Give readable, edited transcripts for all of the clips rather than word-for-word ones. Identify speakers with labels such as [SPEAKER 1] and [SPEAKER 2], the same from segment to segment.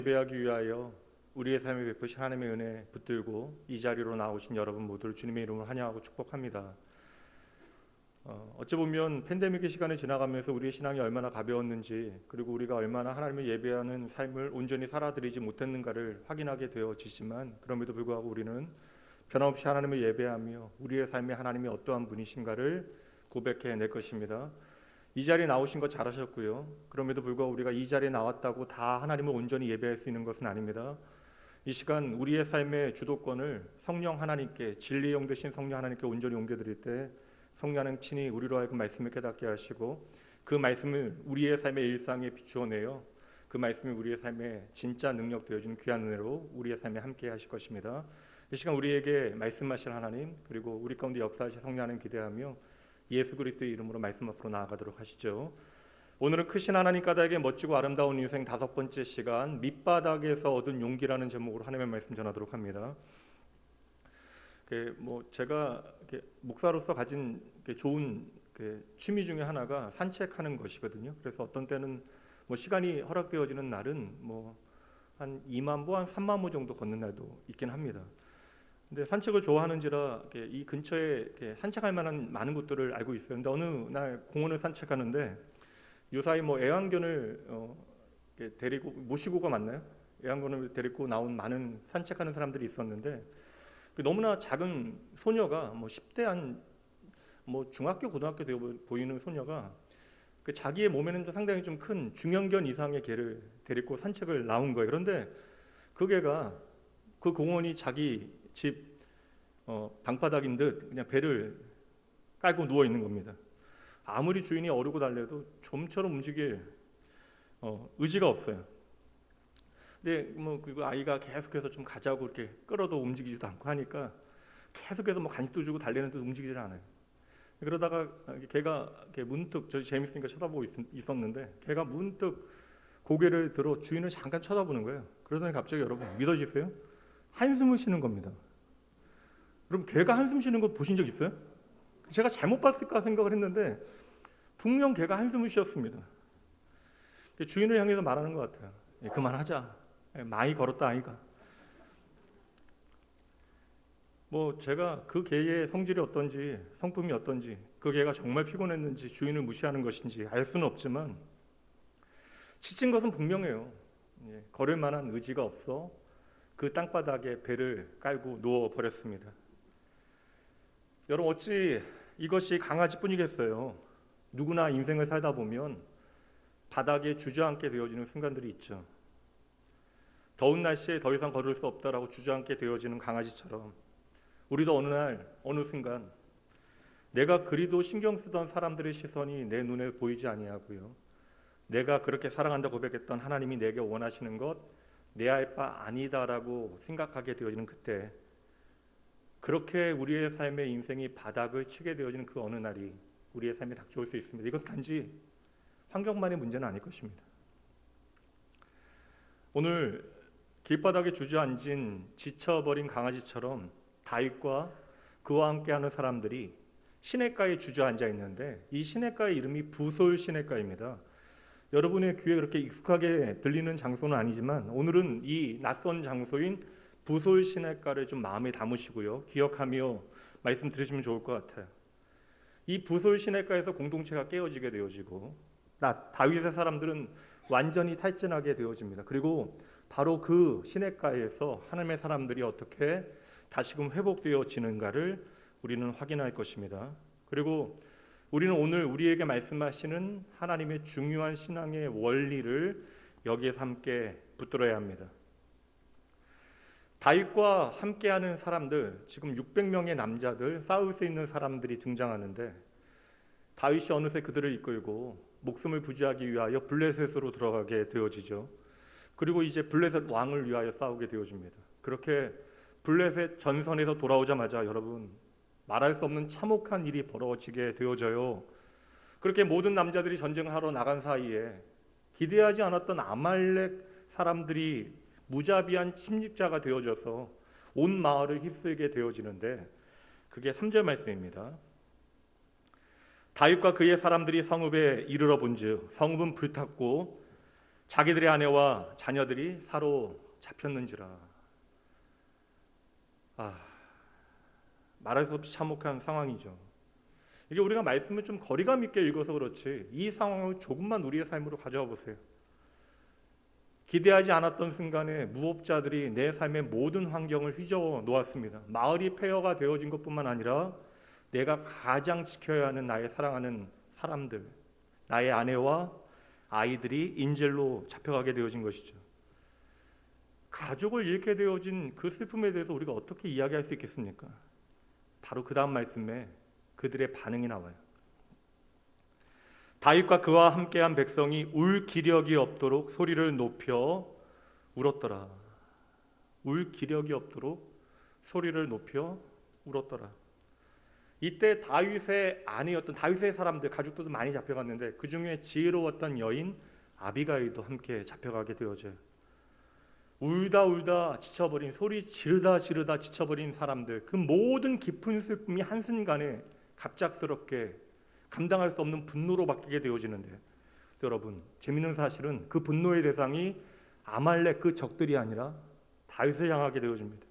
[SPEAKER 1] 예배하기 위하여 우리의 삶에 베푸신 하나님의 은혜 붙들고 이 자리로 나오신 여러분 모두를 주님의 이름으로 환영하고 축복합니다. 어찌 보면 팬데믹의 시간을 지나가면서 우리의 신앙이 얼마나 가벼웠는지, 그리고 우리가 얼마나 하나님을 예배하는 삶을 온전히 살아드리지 못했는가를 확인하게 되어지지만, 그럼에도 불구하고 우리는 변함없이 하나님을 예배하며 우리의 삶에 하나님이 어떠한 분이신가를 고백해낼 것입니다. 이 자리에 나오신 것 잘하셨고요. 그럼에도 불구하고 우리가 이 자리에 나왔다고 다 하나님을 온전히 예배할 수 있는 것은 아닙니다. 이 시간 우리의 삶의 주도권을 성령 하나님께, 진리의 영 되신 성령 하나님께 온전히 옮겨드릴 때 성령 하나님 친히 우리로 하여금 말씀을 깨닫게 하시고, 그 말씀을 우리의 삶의 일상에 비추어내어 그 말씀이 우리의 삶에 진짜 능력 되어주는 귀한 은혜로 우리의 삶에 함께 하실 것입니다. 이 시간 우리에게 말씀하실 하나님, 그리고 우리 가운데 역사하실 성령 하나님 기대하며 예수 그리스도의 이름으로 말씀 앞으로 나아가도록 하시죠. 오늘은 크신 하나님 까닭에 멋지고 아름다운 인생 5번째 시간, 밑바닥에서 얻은 용기라는 제목으로 하나님의 말씀 전하도록 합니다. 제가 목사로서 가진 좋은 취미 중에 하나가 산책하는 것이거든요. 그래서 어떤 때는 시간이 허락되어지는 날은 한 2만 보, 한 3만 보 정도 걷는 날도 있긴 합니다. 근데 산책을 좋아하는지라 이 근처에 산책할 만한 많은 곳들을 알고 있어요. 근데 어느 날 공원을 산책하는데 요사이 애완견을 데리고 모시고가 맞나요? 애완견을 데리고 나온 많은 산책하는 사람들이 있었는데, 너무나 작은 소녀가 10대 한 중학교 고등학교 되어 보이는 소녀가 자기의 몸에는 상당히 좀 큰 중형견 이상의 개를 데리고 산책을 나온 거예요. 그런데 그 개가 그 공원이 자기 집 방바닥인 듯 그냥 배를 깔고 누워 있는 겁니다. 아무리 주인이 어르고 달래도 좀처럼 움직일 의지가 없어요. 근데 그 아이가 계속해서 좀 가자고 이렇게 끌어도 움직이지도 않고 하니까 계속해서 간식도 주고 달래는데 움직이질 않아요. 그러다가 걔가 문득, 저 재밌으니까 쳐다보고 있었는데 걔가 문득 고개를 들어 주인을 잠깐 쳐다보는 거예요. 그러더니 갑자기, 여러분 믿어지세요? 한숨을 쉬는 겁니다. 여러분, 개가 한숨 쉬는 거 보신 적 있어요? 제가 잘못 봤을까 생각을 했는데 분명 개가 한숨을 쉬었습니다. 주인을 향해서 말하는 것 같아요. 그만하자. 많이 걸었다 아이가. 제가 그 개의 성질이 어떤지, 성품이 어떤지, 그 개가 정말 피곤했는지 주인을 무시하는 것인지 알 수는 없지만 지친 것은 분명해요. 걸을 만한 의지가 없어 그 땅바닥에 배를 깔고 누워버렸습니다. 여러분, 어찌 이것이 강아지뿐이겠어요. 누구나 인생을 살다 보면 바닥에 주저앉게 되어지는 순간들이 있죠. 더운 날씨에 더 이상 걸을 수 없다라고 주저앉게 되어지는 강아지처럼 우리도 어느 날 어느 순간 내가 그리도 신경 쓰던 사람들의 시선이 내 눈에 보이지 아니하고요, 내가 그렇게 사랑한다 고백했던 하나님이 내게 원하시는 것 내 알 바 아니다라고 생각하게 되어지는 그때, 그렇게 우리의 삶의 인생이 바닥을 치게 되어지는 그 어느 날이 우리의 삶에 닥쳐올 수 있습니다. 이것은 단지 환경만의 문제는 아닐 것입니다. 오늘 길바닥에 주저앉은 지쳐버린 강아지처럼 다윗과 그와 함께하는 사람들이 시냇가에 주저앉아 있는데, 이 시냇가의 이름이 부솔 시냇가입니다. 여러분의 귀에 그렇게 익숙하게 들리는 장소는 아니지만 오늘은 이 낯선 장소인 부솔 시냇가를 좀 마음에 담으시고요, 기억하며 말씀 들으시면 좋을 것 같아요. 이 부솔 시냇가에서 공동체가 깨어지게 되어지고 다윗의 사람들은 완전히 탈진하게 되어집니다. 그리고 바로 그 시냇가에서 하나님의 사람들이 어떻게 다시금 회복되어지는가를 우리는 확인할 것입니다. 그리고 우리는 오늘 우리에게 말씀하시는 하나님의 중요한 신앙의 원리를 여기에서 함께 붙들어야 합니다. 다윗과 함께하는 사람들, 지금 600명의 남자들, 싸울 수 있는 사람들이 등장하는데, 다윗이 어느새 그들을 이끌고 목숨을 부지하기 위하여 블레셋으로 들어가게 되어지죠. 그리고 이제 블레셋 왕을 위하여 싸우게 되어집니다. 그렇게 블레셋 전선에서 돌아오자마자 여러분, 말할 수 없는 참혹한 일이 벌어지게 되어져요. 그렇게 모든 남자들이 전쟁을 하러 나간 사이에 기대하지 않았던 아말렉 사람들이 무자비한 침략자가 되어져서 온 마을을 휩쓸게 되어지는데, 그게 3절 말씀입니다. 다윗과 그의 사람들이 성읍에 이르러 본즉 성읍은 불탔고 자기들의 아내와 자녀들이 사로잡혔는지라. 말할 수 없이 참혹한 상황이죠. 이게 우리가 말씀을 좀 거리감 있게 읽어서 그렇지 이 상황을 조금만 우리의 삶으로 가져와 보세요. 기대하지 않았던 순간에 무법자들이 내 삶의 모든 환경을 휘저어 놓았습니다. 마을이 폐허가 되어진 것뿐만 아니라 내가 가장 지켜야 하는 나의 사랑하는 사람들, 나의 아내와 아이들이 인질로 잡혀가게 되어진 것이죠. 가족을 잃게 되어진 그 슬픔에 대해서 우리가 어떻게 이야기할 수 있겠습니까? 바로 그 다음 말씀에 그들의 반응이 나와요. 다윗과 그와 함께한 백성이 울 기력이 없도록 소리를 높여 울었더라. 울 기력이 없도록 소리를 높여 울었더라. 이때 다윗의 아내였던 다윗의 사람들, 가족들도 많이 잡혀갔는데 그 중에 지혜로웠던 여인 아비가일도 함께 잡혀가게 되어져요. 울다 지쳐버린, 소리 지르다 지쳐버린 사람들, 그 모든 깊은 슬픔이 한순간에 갑작스럽게 감당할 수 없는 분노로 바뀌게 되어지는데, 여러분 재밌는 사실은 그 분노의 대상이 아말렉 그 적들이 아니라 다윗을 향하게 되어집니다.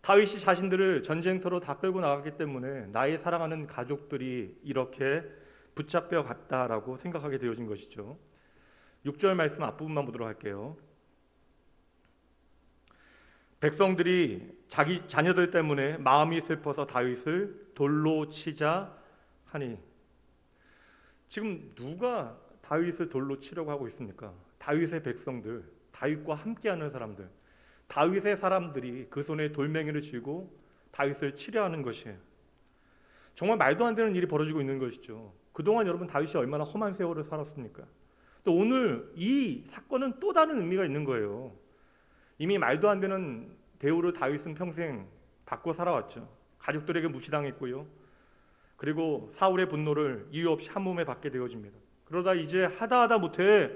[SPEAKER 1] 다윗이 자신들을 전쟁터로 다 끌고 나갔기 때문에 나의 사랑하는 가족들이 이렇게 붙잡혀 갔다라고 생각하게 되어진 것이죠. 6절 말씀 앞부분만 보도록 할게요. 백성들이 자기 자녀들 때문에 마음이 슬퍼서 다윗을 돌로 치자 하니, 지금 누가 다윗을 돌로 치려고 하고 있습니까? 다윗의 백성들, 다윗과 함께하는 사람들, 다윗의 사람들이 그 손에 돌멩이를 쥐고 다윗을 치려 하는 것이에요. 정말 말도 안 되는 일이 벌어지고 있는 것이죠. 그동안 여러분 다윗이 얼마나 험한 세월을 살았습니까? 또 오늘 이 사건은 또 다른 의미가 있는 거예요. 이미 말도 안 되는 대우를 다윗은 평생 받고 살아왔죠. 가족들에게 무시당했고요. 그리고 사울의 분노를 이유 없이 한 몸에 받게 되어집니다. 그러다 이제 하다 못해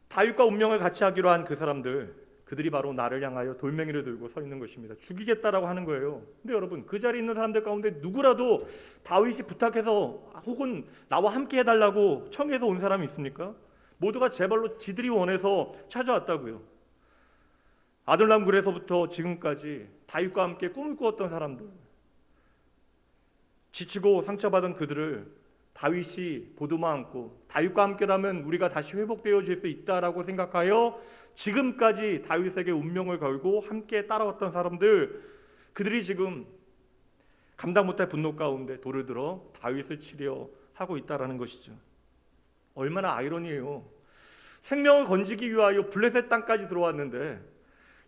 [SPEAKER 1] 다윗과 운명을 같이 하기로 한 그 사람들, 그들이 바로 나를 향하여 돌멩이를 들고 서 있는 것입니다. 죽이겠다라고 하는 거예요. 근데 여러분 그 자리에 있는 사람들 가운데 누구라도 다윗이 부탁해서 혹은 나와 함께 해달라고 청해서 온 사람이 있습니까? 모두가 제발로 지들이 원해서 찾아왔다고요. 아둘람 굴에서부터 지금까지 다윗과 함께 꿈을 꾸었던 사람들, 지치고 상처받은 그들을 다윗이 보듬어 안고 다윗과 함께라면 우리가 다시 회복되어질 수 있다라고 생각하여 지금까지 다윗에게 운명을 걸고 함께 따라왔던 사람들, 그들이 지금 감당 못할 분노 가운데 돌을 들어 다윗을 치려 하고 있다라는 것이죠. 얼마나 아이러니해요. 생명을 건지기 위하여 블레셋 땅까지 들어왔는데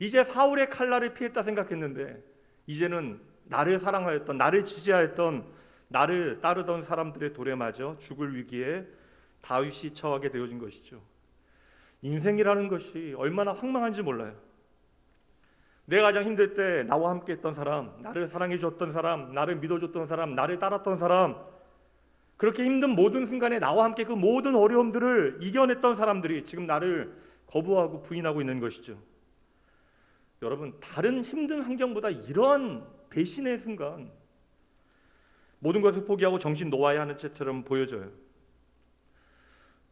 [SPEAKER 1] 이제 사울의 칼날을 피했다 생각했는데 이제는 나를 사랑하였던, 나를 지지하였던, 나를 따르던 사람들의 돌에 맞아 죽을 위기에 다윗이 처하게 되어진 것이죠. 인생이라는 것이 얼마나 황망한지 몰라요. 내가 가장 힘들 때 나와 함께 했던 사람, 나를 사랑해 줬던 사람, 나를 믿어줬던 사람, 나를 따랐던 사람, 그렇게 힘든 모든 순간에 나와 함께 그 모든 어려움들을 이겨냈던 사람들이 지금 나를 거부하고 부인하고 있는 것이죠. 여러분 다른 힘든 환경보다 이러한 배신의 순간 모든 것을 포기하고 정신 놓아야 하는 채처럼 보여져요.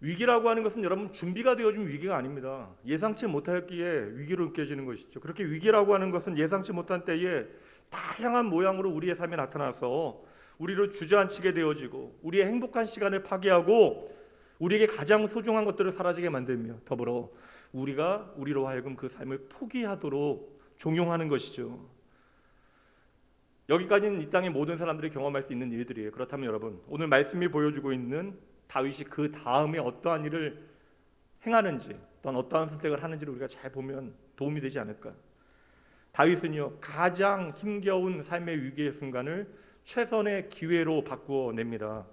[SPEAKER 1] 위기라고 하는 것은 여러분 준비가 되어진 위기가 아닙니다. 예상치 못했기에 위기로 느껴지는 것이죠. 그렇게 위기라고 하는 것은 예상치 못한 때에 다양한 모양으로 우리의 삶에 나타나서 우리를 주저앉히게 되어지고 우리의 행복한 시간을 파괴하고 우리에게 가장 소중한 것들을 사라지게 만들며 더불어 우리가 우리로 하여금 그 삶을 포기하도록 종용하는 것이죠. 여기까지는 이 땅의 모든 사람들이 경험할 수 있는 일들이에요. 그렇다면 여러분 오늘 말씀이 보여주고 있는 다윗이 그 다음에 어떠한 일을 행하는지 또는 어떠한 선택을 하는지를 우리가 잘 보면 도움이 되지 않을까. 다윗은요 가장 힘겨운 삶의 위기의 순간을 최선의 기회로 바꾸어냅니다.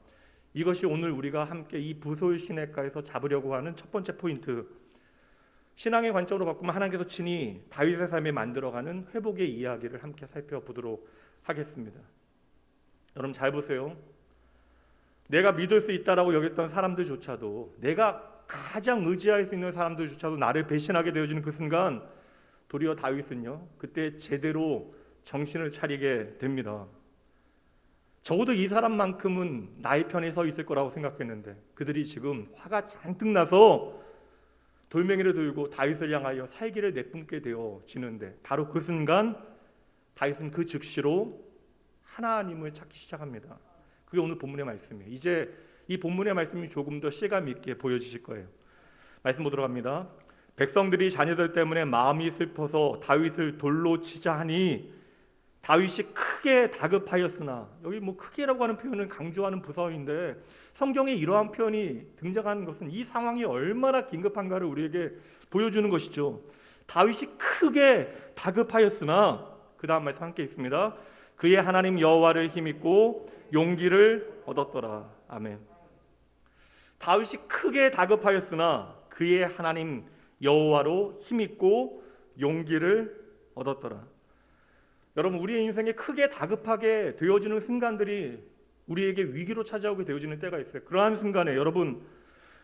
[SPEAKER 1] 이것이 오늘 우리가 함께 이 부솔 시내가에서 잡으려고 하는 첫 번째 포인트, 신앙의 관점으로 바꾸면 하나님께서 친히 다윗의 삶에 만들어가는 회복의 이야기를 함께 살펴보도록 하겠습니다. 여러분 잘 보세요. 내가 믿을 수 있다라고 여겼던 사람들조차도, 내가 가장 의지할 수 있는 사람들조차도 나를 배신하게 되어지는 그 순간 도리어 다윗은요 그때 제대로 정신을 차리게 됩니다. 적어도 이 사람만큼은 나의 편에 서 있을 거라고 생각했는데 그들이 지금 화가 잔뜩 나서 돌멩이를 들고 다윗을 향하여 살기를 내뿜게 되어지는데 바로 그 순간 다윗은 그 즉시로 하나님을 찾기 시작합니다. 그게 오늘 본문의 말씀이에요. 이제 이 본문의 말씀이 조금 더 실감 있게 보여지실 거예요. 말씀 보도록 합니다. 백성들이 자녀들 때문에 마음이 슬퍼서 다윗을 돌로 치자 하니 다윗이 크게 다급하였으나, 여기 뭐 크게라고 하는 표현은 강조하는 부사어인데 성경에 이러한 표현이 등장하는 것은 이 상황이 얼마나 긴급한가를 우리에게 보여주는 것이죠. 다윗이 크게 다급하였으나 그 다음 말씀 함께 있습니다. 그의 하나님 여호와를 힘입고 용기를 얻었더라. 아멘. 다윗이 크게 다급하였으나 그의 하나님 여호와로 힘입고 용기를 얻었더라. 여러분, 우리의 인생에 크게 다급하게 되어지는 순간들이 우리에게 위기로 찾아오게 되어지는 때가 있어요. 그러한 순간에 여러분,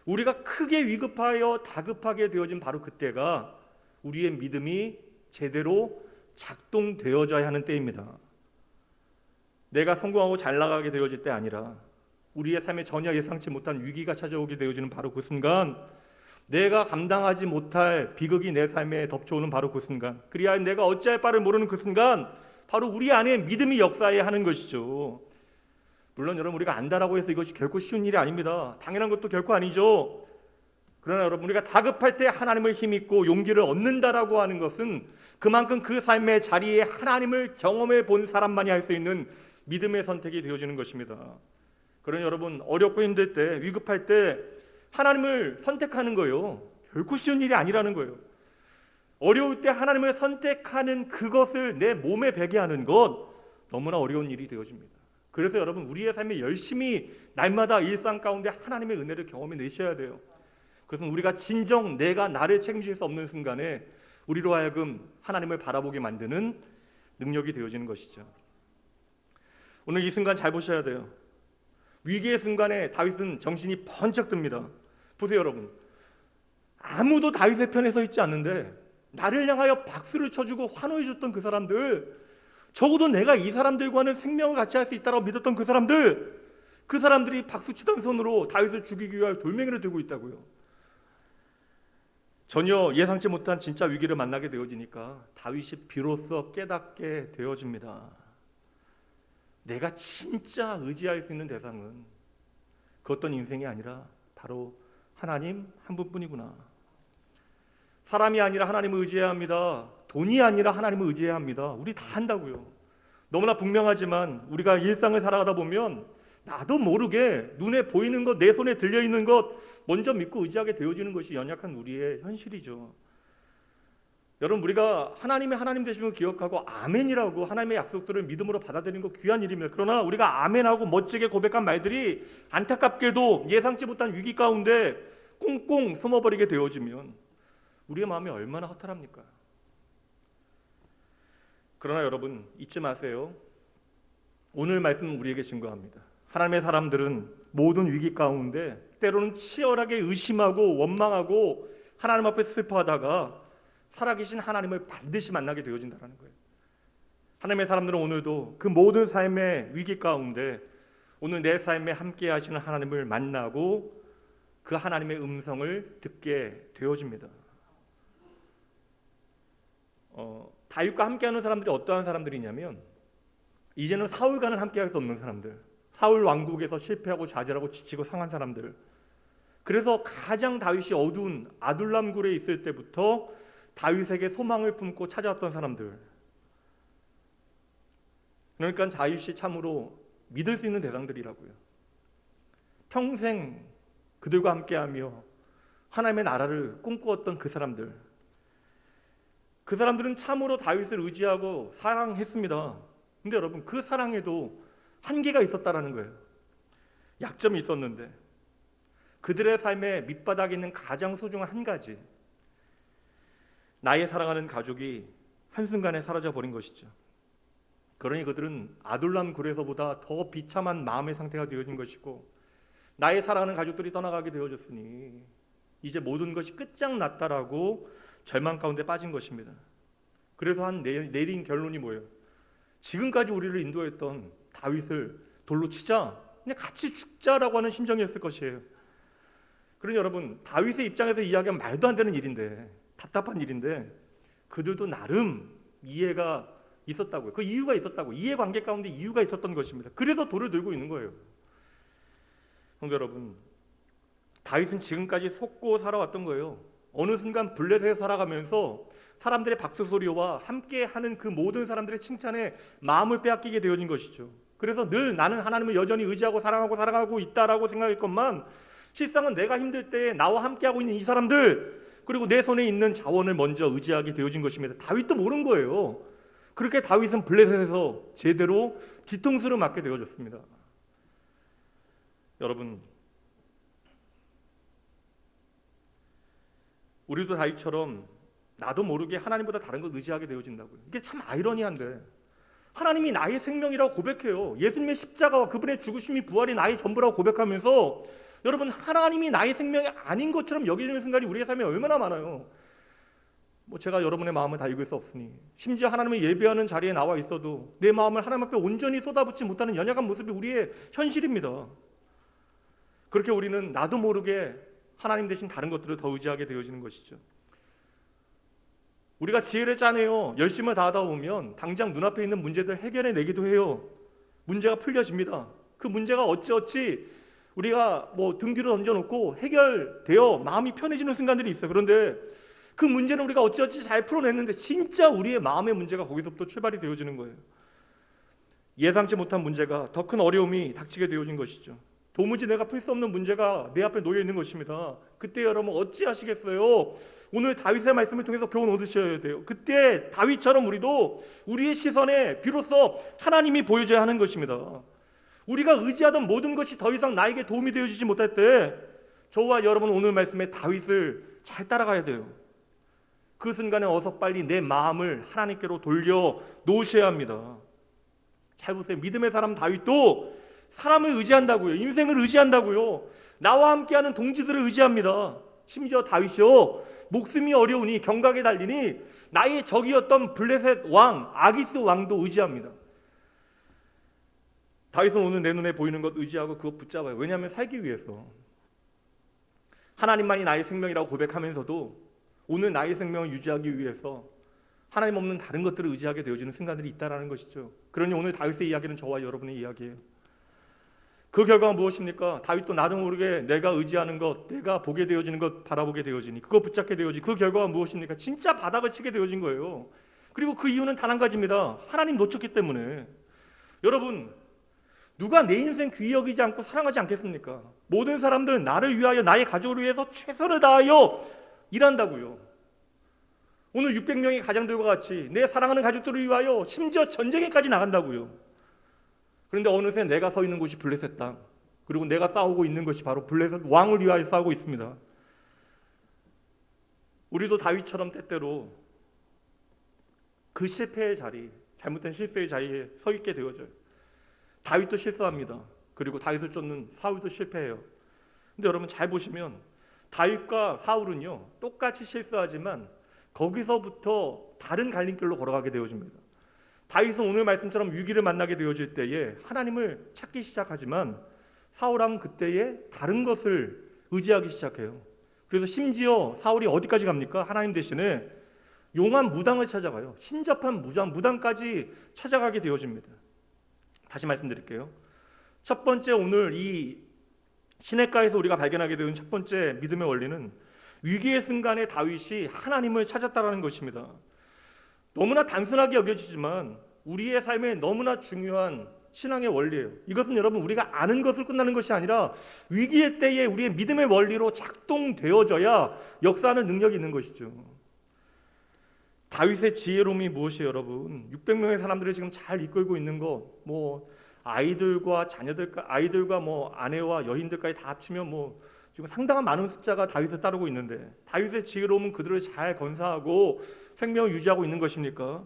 [SPEAKER 1] 우리가 크게 위급하여 다급하게 되어진 바로 그때가 우리의 믿음이 제대로 작동되어져야 하는 때입니다. 내가 성공하고 잘 나가게 되어질 때 아니라 우리의 삶에 전혀 예상치 못한 위기가 찾아오게 되어지는 바로 그 순간, 내가 감당하지 못할 비극이 내 삶에 덮쳐오는 바로 그 순간, 그리하여 내가 어찌할 바를 모르는 그 순간, 바로 우리 안에 믿음이 역사해야 하는 것이죠. 물론 여러분, 우리가 안다라고 해서 이것이 결코 쉬운 일이 아닙니다. 당연한 것도 결코 아니죠. 그러나 여러분, 우리가 다급할 때 하나님을 힘입고 용기를 얻는다라고 하는 것은 그만큼 그 삶의 자리에 하나님을 경험해 본 사람만이 할 수 있는 믿음의 선택이 되어지는 것입니다. 그러나 여러분, 어렵고 힘들 때, 위급할 때 하나님을 선택하는 거예요. 결코 쉬운 일이 아니라는 거예요. 어려울 때 하나님을 선택하는 그것을 내 몸에 배게 하는 것, 너무나 어려운 일이 되어집니다. 그래서 여러분, 우리의 삶에 열심히 날마다 일상 가운데 하나님의 은혜를 경험해 내셔야 돼요. 그래서 우리가 진정 내가 나를 책임질 수 없는 순간에 우리로 하여금 하나님을 바라보게 만드는 능력이 되어지는 것이죠. 오늘 이 순간 잘 보셔야 돼요. 위기의 순간에 다윗은 정신이 번쩍 듭니다. 보세요 여러분, 아무도 다윗의 편에 서 있지 않는데 나를 향하여 박수를 쳐주고 환호해줬던 그 사람들, 적어도 내가 이 사람들과는 생명을 같이 할 수 있다고 믿었던 그 사람들이 박수치던 손으로 다윗을 죽이기 위하여 돌멩이를 들고 있다고요. 전혀 예상치 못한 진짜 위기를 만나게 되어지니까 다윗이 비로소 깨닫게 되어집니다. 내가 진짜 의지할 수 있는 대상은 그 어떤 인생이 아니라 바로 하나님 한 분뿐이구나. 사람이 아니라 하나님을 의지해야 합니다. 돈이 아니라 하나님을 의지해야 합니다. 우리 다 한다고요. 너무나 분명하지만 우리가 일상을 살아가다 보면 나도 모르게 눈에 보이는 것, 내 손에 들려있는 것 먼저 믿고 의지하게 되어지는 것이 연약한 우리의 현실이죠. 여러분, 우리가 하나님의 하나님 되심을 기억하고 아멘이라고 하나님의 약속들을 믿음으로 받아들이는 거 귀한 일입니다. 그러나 우리가 아멘하고 멋지게 고백한 말들이 안타깝게도 예상치 못한 위기 가운데 꽁꽁 숨어버리게 되어지면 우리의 마음이 얼마나 허탈합니까? 그러나 여러분, 잊지 마세요. 오늘 말씀은 우리에게 증거합니다. 하나님의 사람들은 모든 위기 가운데 때로는 치열하게 의심하고 원망하고 하나님 앞에 슬퍼하다가 살아계신 하나님을 반드시 만나게 되어진다는 거예요. 하나님의 사람들은 오늘도 그 모든 삶의 위기 가운데 오늘 내 삶에 함께 하시는 하나님을 만나고 그 하나님의 음성을 듣게 되어집니다. 다윗과 함께하는 사람들이 어떠한 사람들이냐면 이제는 사울과는 함께할 수 없는 사람들, 사울 왕국에서 실패하고 좌절하고 지치고 상한 사람들, 그래서 가장 다윗이 어두운 아둘람 굴에 있을 때부터 다윗에게 소망을 품고 찾아왔던 사람들, 그러니까 다윗이 참으로 믿을 수 있는 대상들이라고요. 평생 그들과 함께하며 하나님의 나라를 꿈꾸었던 그 사람들, 그 사람들은 참으로 다윗을 의지하고 사랑했습니다. 근데 여러분, 그 사랑에도 한계가 있었다라는 거예요. 약점이 있었는데 그들의 삶의 밑바닥에 있는 가장 소중한 한 가지, 나의 사랑하는 가족이 한순간에 사라져버린 것이죠. 그러니 그들은 아둘람 굴에서보다 더 비참한 마음의 상태가 되어진 것이고, 나의 사랑하는 가족들이 떠나가게 되어졌으니 이제 모든 것이 끝장났다라고 절망 가운데 빠진 것입니다. 그래서 내린 결론이 뭐예요? 지금까지 우리를 인도했던 다윗을 돌로 치자, 그냥 같이 죽자라고 하는 심정이었을 것이에요. 그러니 여러분, 다윗의 입장에서 이야기하면 말도 안 되는 일인데, 답답한 일인데, 그들도 나름 이해가 있었다고요. 그 이유가 있었다고. 이해관계 가운데 이유가 있었던 것입니다. 그래서 돌을 들고 있는 거예요. 성도 여러분, 다윗은 지금까지 속고 살아왔던 거예요. 어느 순간 블레셋에 살아가면서 사람들의 박수 소리와 함께하는 그 모든 사람들의 칭찬에 마음을 빼앗기게 되어진 것이죠. 그래서 늘 나는 하나님을 여전히 의지하고 사랑하고 살아가고 있다라고 생각했건만, 실상은 내가 힘들 때에 나와 함께하고 있는 이 사람들, 그리고 내 손에 있는 자원을 먼저 의지하게 되어진 것입니다. 다윗도 모른 거예요. 그렇게 다윗은 블레셋에서 제대로 뒤통수를 맞게 되어졌습니다. 여러분, 우리도 다윗처럼 나도 모르게 하나님보다 다른 걸 의지하게 되어진다고요. 이게 참 아이러니한데, 하나님이 나의 생명이라고 고백해요. 예수님의 십자가와 그분의 죽으심이 부활이 나의 전부라고 고백하면서, 여러분, 하나님이 나의 생명이 아닌 것처럼 여기는 순간이 우리의 삶에 얼마나 많아요. 제가 여러분의 마음을 다 읽을 수 없으니, 심지어 하나님을 예배하는 자리에 나와 있어도 내 마음을 하나님 앞에 온전히 쏟아붓지 못하는 연약한 모습이 우리의 현실입니다. 그렇게 우리는 나도 모르게 하나님 대신 다른 것들을 더 의지하게 되어지는 것이죠. 우리가 지혜를 짜내요, 열심을 다하다 보면 당장 눈앞에 있는 문제들 해결해 내기도 해요. 문제가 풀려집니다. 그 문제가 어찌어찌 우리가 등 뒤로 던져놓고 해결되어 마음이 편해지는 순간들이 있어요. 그런데 그 문제는 우리가 어찌어찌 잘 풀어냈는데 진짜 우리의 마음의 문제가 거기서부터 출발이 되어지는 거예요. 예상치 못한 문제가, 더 큰 어려움이 닥치게 되어진 것이죠. 도무지 내가 풀 수 없는 문제가 내 앞에 놓여 있는 것입니다. 그때 여러분 어찌 하시겠어요? 오늘 다윗의 말씀을 통해서 교훈 얻으셔야 돼요. 그때 다윗처럼 우리도 우리의 시선에 비로소 하나님이 보여져야 하는 것입니다. 우리가 의지하던 모든 것이 더 이상 나에게 도움이 되어지지 못할 때, 저와 여러분 오늘 말씀에 다윗을 잘 따라가야 돼요. 그 순간에 어서 빨리 내 마음을 하나님께로 돌려 놓으셔야 합니다. 잘 보세요. 믿음의 사람 다윗도 사람을 의지한다고요. 인생을 의지한다고요. 나와 함께하는 동지들을 의지합니다. 심지어 다윗이요, 목숨이 어려우니 경각에 달리니 나의 적이었던 블레셋 왕 아기스 왕도 의지합니다. 다윗은 오늘 내 눈에 보이는 것 의지하고 그것 붙잡아요. 왜냐하면 살기 위해서. 하나님만이 나의 생명이라고 고백하면서도 오늘 나의 생명을 유지하기 위해서 하나님 없는 다른 것들을 의지하게 되어지는 순간들이 있다는 것이죠. 그러니 오늘 다윗의 이야기는 저와 여러분의 이야기예요. 그 결과가 무엇입니까? 다윗도 나도 모르게 내가 의지하는 것, 내가 보게 되어지는 것 바라보게 되어지니 그거 붙잡게 되어지. 그 결과가 무엇입니까? 진짜 바닥을 치게 되어진 거예요. 그리고 그 이유는 단 한 가지입니다. 하나님 놓쳤기 때문에. 여러분, 누가 내 인생 귀히 여기지 않고 사랑하지 않겠습니까? 모든 사람들은 나를 위하여, 나의 가족을 위해서 최선을 다하여 일한다고요. 오늘 600명의 가장들과 같이 내 사랑하는 가족들을 위하여 심지어 전쟁에까지 나간다고요. 그런데 어느새 내가 서 있는 곳이 블레셋 땅, 그리고 내가 싸우고 있는 것이 바로 블레셋 왕을 위하여 싸우고 있습니다. 우리도 다윗처럼 때때로 그 실패의 자리, 잘못된 실패의 자리에 서 있게 되어져요. 다윗도 실수합니다. 그리고 다윗을 쫓는 사울도 실패해요. 근데 여러분 잘 보시면 다윗과 사울은요 똑같이 실수하지만 거기서부터 다른 갈림길로 걸어가게 되어집니다. 다윗은 오늘 말씀처럼 위기를 만나게 되어질 때에 하나님을 찾기 시작하지만 사울은 그때에 다른 것을 의지하기 시작해요. 그래서 심지어 사울이 어디까지 갑니까? 하나님 대신에 용한 무당을 찾아가요. 신접한 무당까지 찾아가게 되어집니다. 다시 말씀드릴게요. 첫 번째, 오늘 이 시냇가에서 우리가 발견하게 되는 첫 번째 믿음의 원리는 위기의 순간에 다윗이 하나님을 찾았다라는 것입니다. 너무나 단순하게 여겨지지만 우리의 삶에 너무나 중요한 신앙의 원리예요. 이것은 여러분 우리가 아는 것으로 끝나는 것이 아니라 위기의 때에 우리의 믿음의 원리로 작동되어져야 역사하는 능력이 있는 것이죠. 다윗의 지혜로움이 무엇이에요, 여러분? 600명의 사람들을 지금 잘 이끌고 있는 거, 아이들과 자녀들과 아이들과 아내와 여인들까지 다 합치면 지금 상당한 많은 숫자가 다윗을 따르고 있는데 다윗의 지혜로움은 그들을 잘 건사하고 생명을 유지하고 있는 것입니까?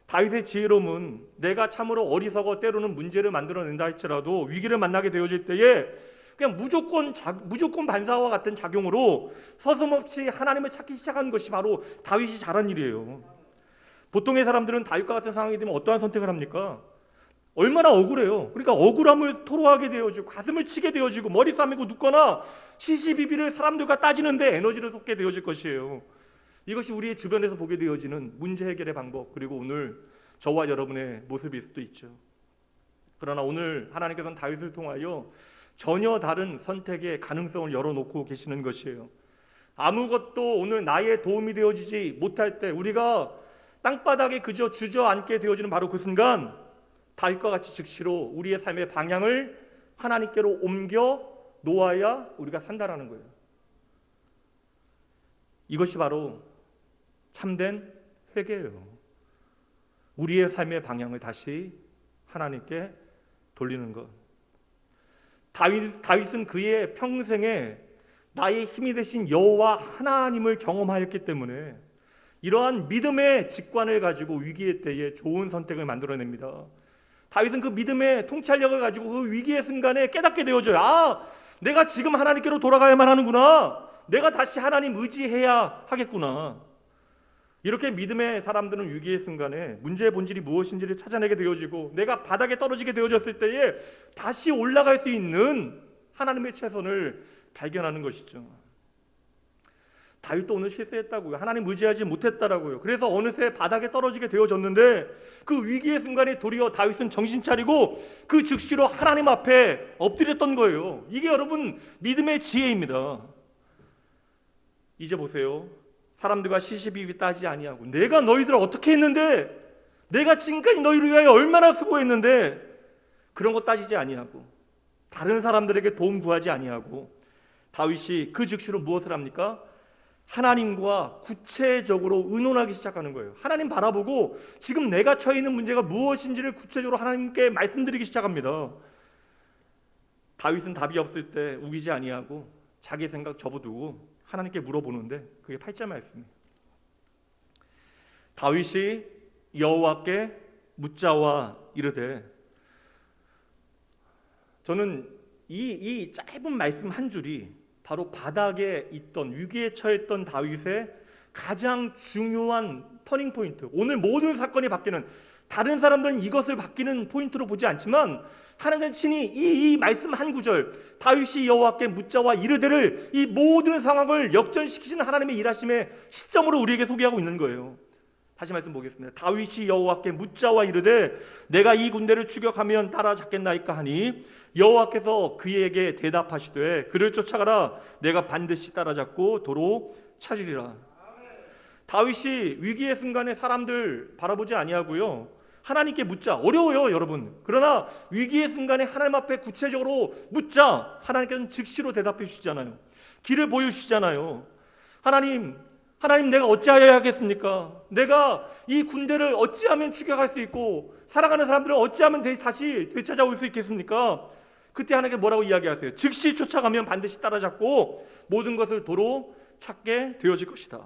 [SPEAKER 1] 다윗의 지혜로움은 내가 참으로 어리석어 때로는 문제를 만들어낸다 할지라도 위기를 만나게 되어질 때에 그냥 무조건 반사와 같은 작용으로 서슴없이 하나님을 찾기 시작한 것이 바로 다윗이 잘한 일이에요. 보통의 사람들은 다윗과 같은 상황이 되면 어떠한 선택을 합니까? 얼마나 억울해요. 그러니까 억울함을 토로하게 되어지고 가슴을 치게 되어지고 머리 싸매고 눕거나 시시비비를 사람들과 따지는데 에너지를 쏟게 되어질 것이에요. 이것이 우리의 주변에서 보게 되어지는 문제 해결의 방법, 그리고 오늘 저와 여러분의 모습일 수도 있죠. 그러나 오늘 하나님께서는 다윗을 통하여 전혀 다른 선택의 가능성을 열어놓고 계시는 것이에요. 아무것도 오늘 나의 도움이 되어지지 못할 때 우리가 땅바닥에 그저 주저앉게 되어지는 바로 그 순간 다윗과 같이 즉시로 우리의 삶의 방향을 하나님께로 옮겨 놓아야 우리가 산다라는 거예요. 이것이 바로 참된 회개예요. 우리의 삶의 방향을 다시 하나님께 돌리는 것. 다윗은 그의 평생에 나의 힘이 되신 여호와 하나님을 경험하였기 때문에 이러한 믿음의 직관을 가지고 위기의 때에 좋은 선택을 만들어냅니다. 다윗은 그 믿음의 통찰력을 가지고 그 위기의 순간에 깨닫게 되어져요. 아, 내가 지금 하나님께로 돌아가야만 하는구나. 내가 다시 하나님 의지해야 하겠구나. 이렇게 믿음의 사람들은 위기의 순간에 문제의 본질이 무엇인지를 찾아내게 되어지고 내가 바닥에 떨어지게 되어졌을 때에 다시 올라갈 수 있는 하나님의 최선을 발견하는 것이죠. 다윗도 오늘 실수했다고요. 하나님 의지하지 못했다라고요. 그래서 어느새 바닥에 떨어지게 되어졌는데 그 위기의 순간에 도리어 다윗은 정신 차리고 그 즉시로 하나님 앞에 엎드렸던 거예요. 이게 여러분 믿음의 지혜입니다. 이제 보세요. 사람들과 시시비비 따지지 아니하고 내가 너희들을 어떻게 했는데, 내가 지금까지 너희를 위하여 얼마나 수고했는데, 그런 거 따지지 아니하고 다른 사람들에게 도움 구하지 아니하고 다윗이 그 즉시로 무엇을 합니까? 하나님과 구체적으로 의논하기 시작하는 거예요. 하나님 바라보고 지금 내가 처해 있는 문제가 무엇인지를 구체적으로 하나님께 말씀드리기 시작합니다. 다윗은 답이 없을 때 우기지 아니하고 자기 생각 접어두고 하나님께 물어보는데 그게 8절 말씀이에요. 다윗이 여호와께 묻자와 이르되, 저는 이 짧은 말씀 한 줄이 바로 바닥에 있던 위기에 처했던 다윗의 가장 중요한 터닝 포인트, 오늘 모든 사건이 바뀌는, 다른 사람들은 이것을 바뀌는 포인트로 보지 않지만 하나님은 친히 이 말씀 한 구절, 다윗이 여호와께 묻자와 이르되를 이 모든 상황을 역전시키시는 하나님의 일하심의 시점으로 우리에게 소개하고 있는 거예요. 다시 말씀 보겠습니다. 다윗이 여호와께 묻자와 이르되 내가 이 군대를 추격하면 따라잡겠나이까 하니 여호와께서 그에게 대답하시되 그를 쫓아가라. 내가 반드시 따라잡고 도로 찾으리라. 다윗이 위기의 순간에 사람들 바라보지 아니하고요, 하나님께 묻자. 어려워요 여러분. 그러나 위기의 순간에 하나님 앞에 구체적으로 묻자. 하나님께서는 즉시로 대답해 주시잖아요. 길을 보여주시잖아요. 하나님 내가 어찌하여야 하겠습니까? 내가 이 군대를 어찌하면 추격할 수 있고 살아가는 사람들을 어찌하면 다시 되찾아올 수 있겠습니까? 그때 하나님께 뭐라고 이야기하세요? 즉시 쫓아가면 반드시 따라잡고 모든 것을 도로 찾게 되어질 것이다.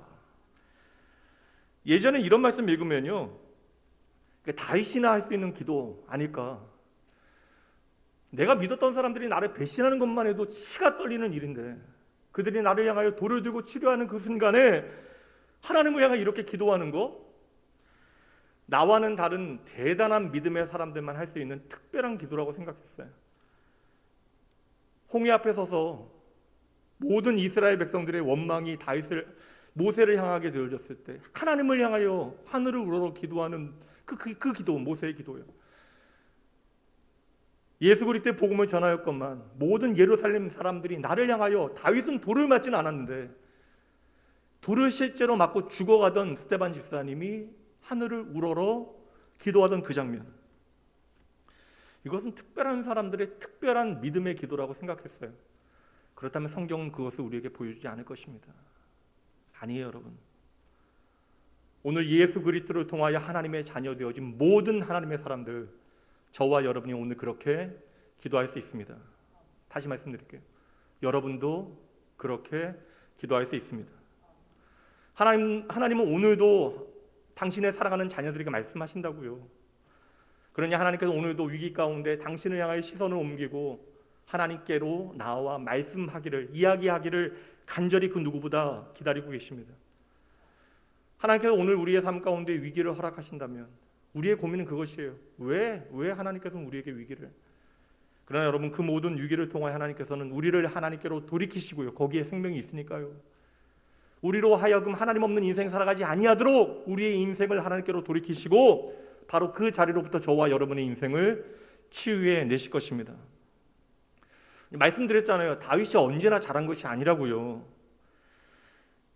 [SPEAKER 1] 예전에 이런 말씀 읽으면요, 다윗이나 할 수 있는 기도 아닐까. 내가 믿었던 사람들이 나를 배신하는 것만 해도 치가 떨리는 일인데 그들이 나를 향하여 돌을 들고 치료하는 그 순간에 하나님을 향해 이렇게 기도하는 거, 나와는 다른 대단한 믿음의 사람들만 할 수 있는 특별한 기도라고 생각했어요. 홍해 앞에 서서 모든 이스라엘 백성들의 원망이 모세를 향하게 되어졌을 때 하나님을 향하여 하늘을 우러러 기도하는 그 기도, 모세의 기도예요. 예수 그리스도의 복음을 전하였건만 모든 예루살렘 사람들이 나를 향하여, 다윗은 돌을 맞지는 않았는데 돌을 실제로 맞고 죽어가던 스데반 집사님이 하늘을 우러러 기도하던 그 장면, 이것은 특별한 사람들의 특별한 믿음의 기도라고 생각했어요. 그렇다면 성경은 그것을 우리에게 보여주지 않을 것입니다. 아니에요 여러분. 오늘 예수 그리스도를 통하여 하나님의 자녀 되어진 모든 하나님의 사람들, 저와 여러분이 오늘 그렇게 기도할 수 있습니다. 다시 말씀드릴게요. 여러분도 그렇게 기도할 수 있습니다. 하나님은 오늘도 당신의 사랑하는 자녀들에게 말씀하신다고요. 그러니 하나님께서 오늘도 위기 가운데 당신을 향하여 시선을 옮기고 하나님께로 나와 말씀하기를, 이야기하기를 간절히 그 누구보다 기다리고 계십니다. 하나님께서 오늘 우리의 삶 가운데 위기를 허락하신다면 우리의 고민은 그것이에요. 왜 하나님께서는 우리에게 위기를? 그러나 여러분, 그 모든 위기를 통하여 하나님께서는 우리를 하나님께로 돌이키시고요. 거기에 생명이 있으니까요. 우리로 하여금 하나님 없는 인생 살아가지 아니하도록 우리의 인생을 하나님께로 돌이키시고 바로 그 자리로부터 저와 여러분의 인생을 치유해 내실 것입니다. 말씀드렸잖아요. 다윗이 언제나 잘한 것이 아니라고요.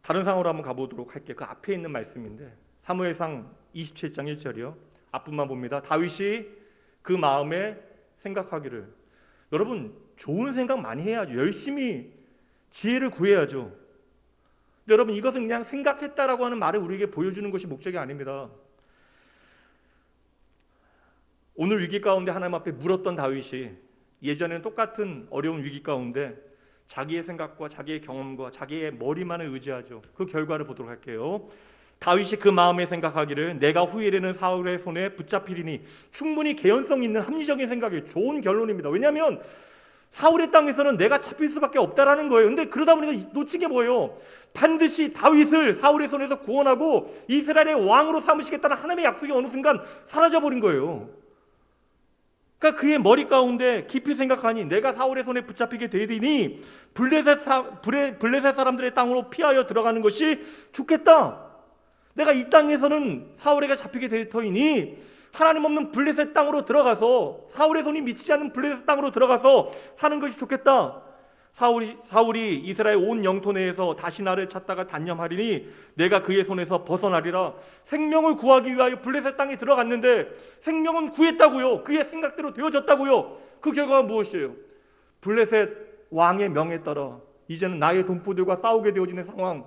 [SPEAKER 1] 다른 상황으로 한번 가보도록 할게요. 그 앞에 있는 말씀인데 사무엘상 27장 1절이요. 앞부분만 봅니다. 다윗이 그 마음에 생각하기를. 여러분, 좋은 생각 많이 해야죠. 열심히 지혜를 구해야죠. 근데 여러분, 이것은 그냥 생각했다라고 하는 말을 우리에게 보여주는 것이 목적이 아닙니다. 오늘 위기 가운데 하나님 앞에 물었던 다윗이 예전에는 똑같은 어려운 위기 가운데 자기의 생각과 자기의 경험과 자기의 머리만을 의지하죠. 그 결과를 보도록 할게요. 다윗이 그 마음에 생각하기를 내가 후일에는 사울의 손에 붙잡히리니. 충분히 개연성 있는 합리적인 생각이 좋은 결론입니다. 왜냐하면 사울의 땅에서는 내가 잡힐 수밖에 없다라는 거예요. 근데 그러다 보니까 놓친 게 뭐예요? 반드시 다윗을 사울의 손에서 구원하고 이스라엘의 왕으로 삼으시겠다는 하나님의 약속이 어느 순간 사라져버린 거예요. 그러니까 그의 머리 가운데 깊이 생각하니 내가 사울의 손에 붙잡히게 되리니 블레셋 사람들의 땅으로 피하여 들어가는 것이 좋겠다. 내가 이 땅에서는 사울에게 잡히게 될 터이니 하나님 없는 블레셋 땅으로 들어가서 사울의 손이 미치지 않는 블레셋 땅으로 들어가서 사는 것이 좋겠다. 사울이 이스라엘 온 영토 내에서 다시 나를 찾다가 단념하리니 내가 그의 손에서 벗어나리라. 생명을 구하기 위하여 블레셋 땅에 들어갔는데 생명은 구했다고요. 그의 생각대로 되어졌다고요. 그 결과가 무엇이에요? 블레셋 왕의 명에 따라 이제는 나의 동포들과 싸우게 되어지는 상황,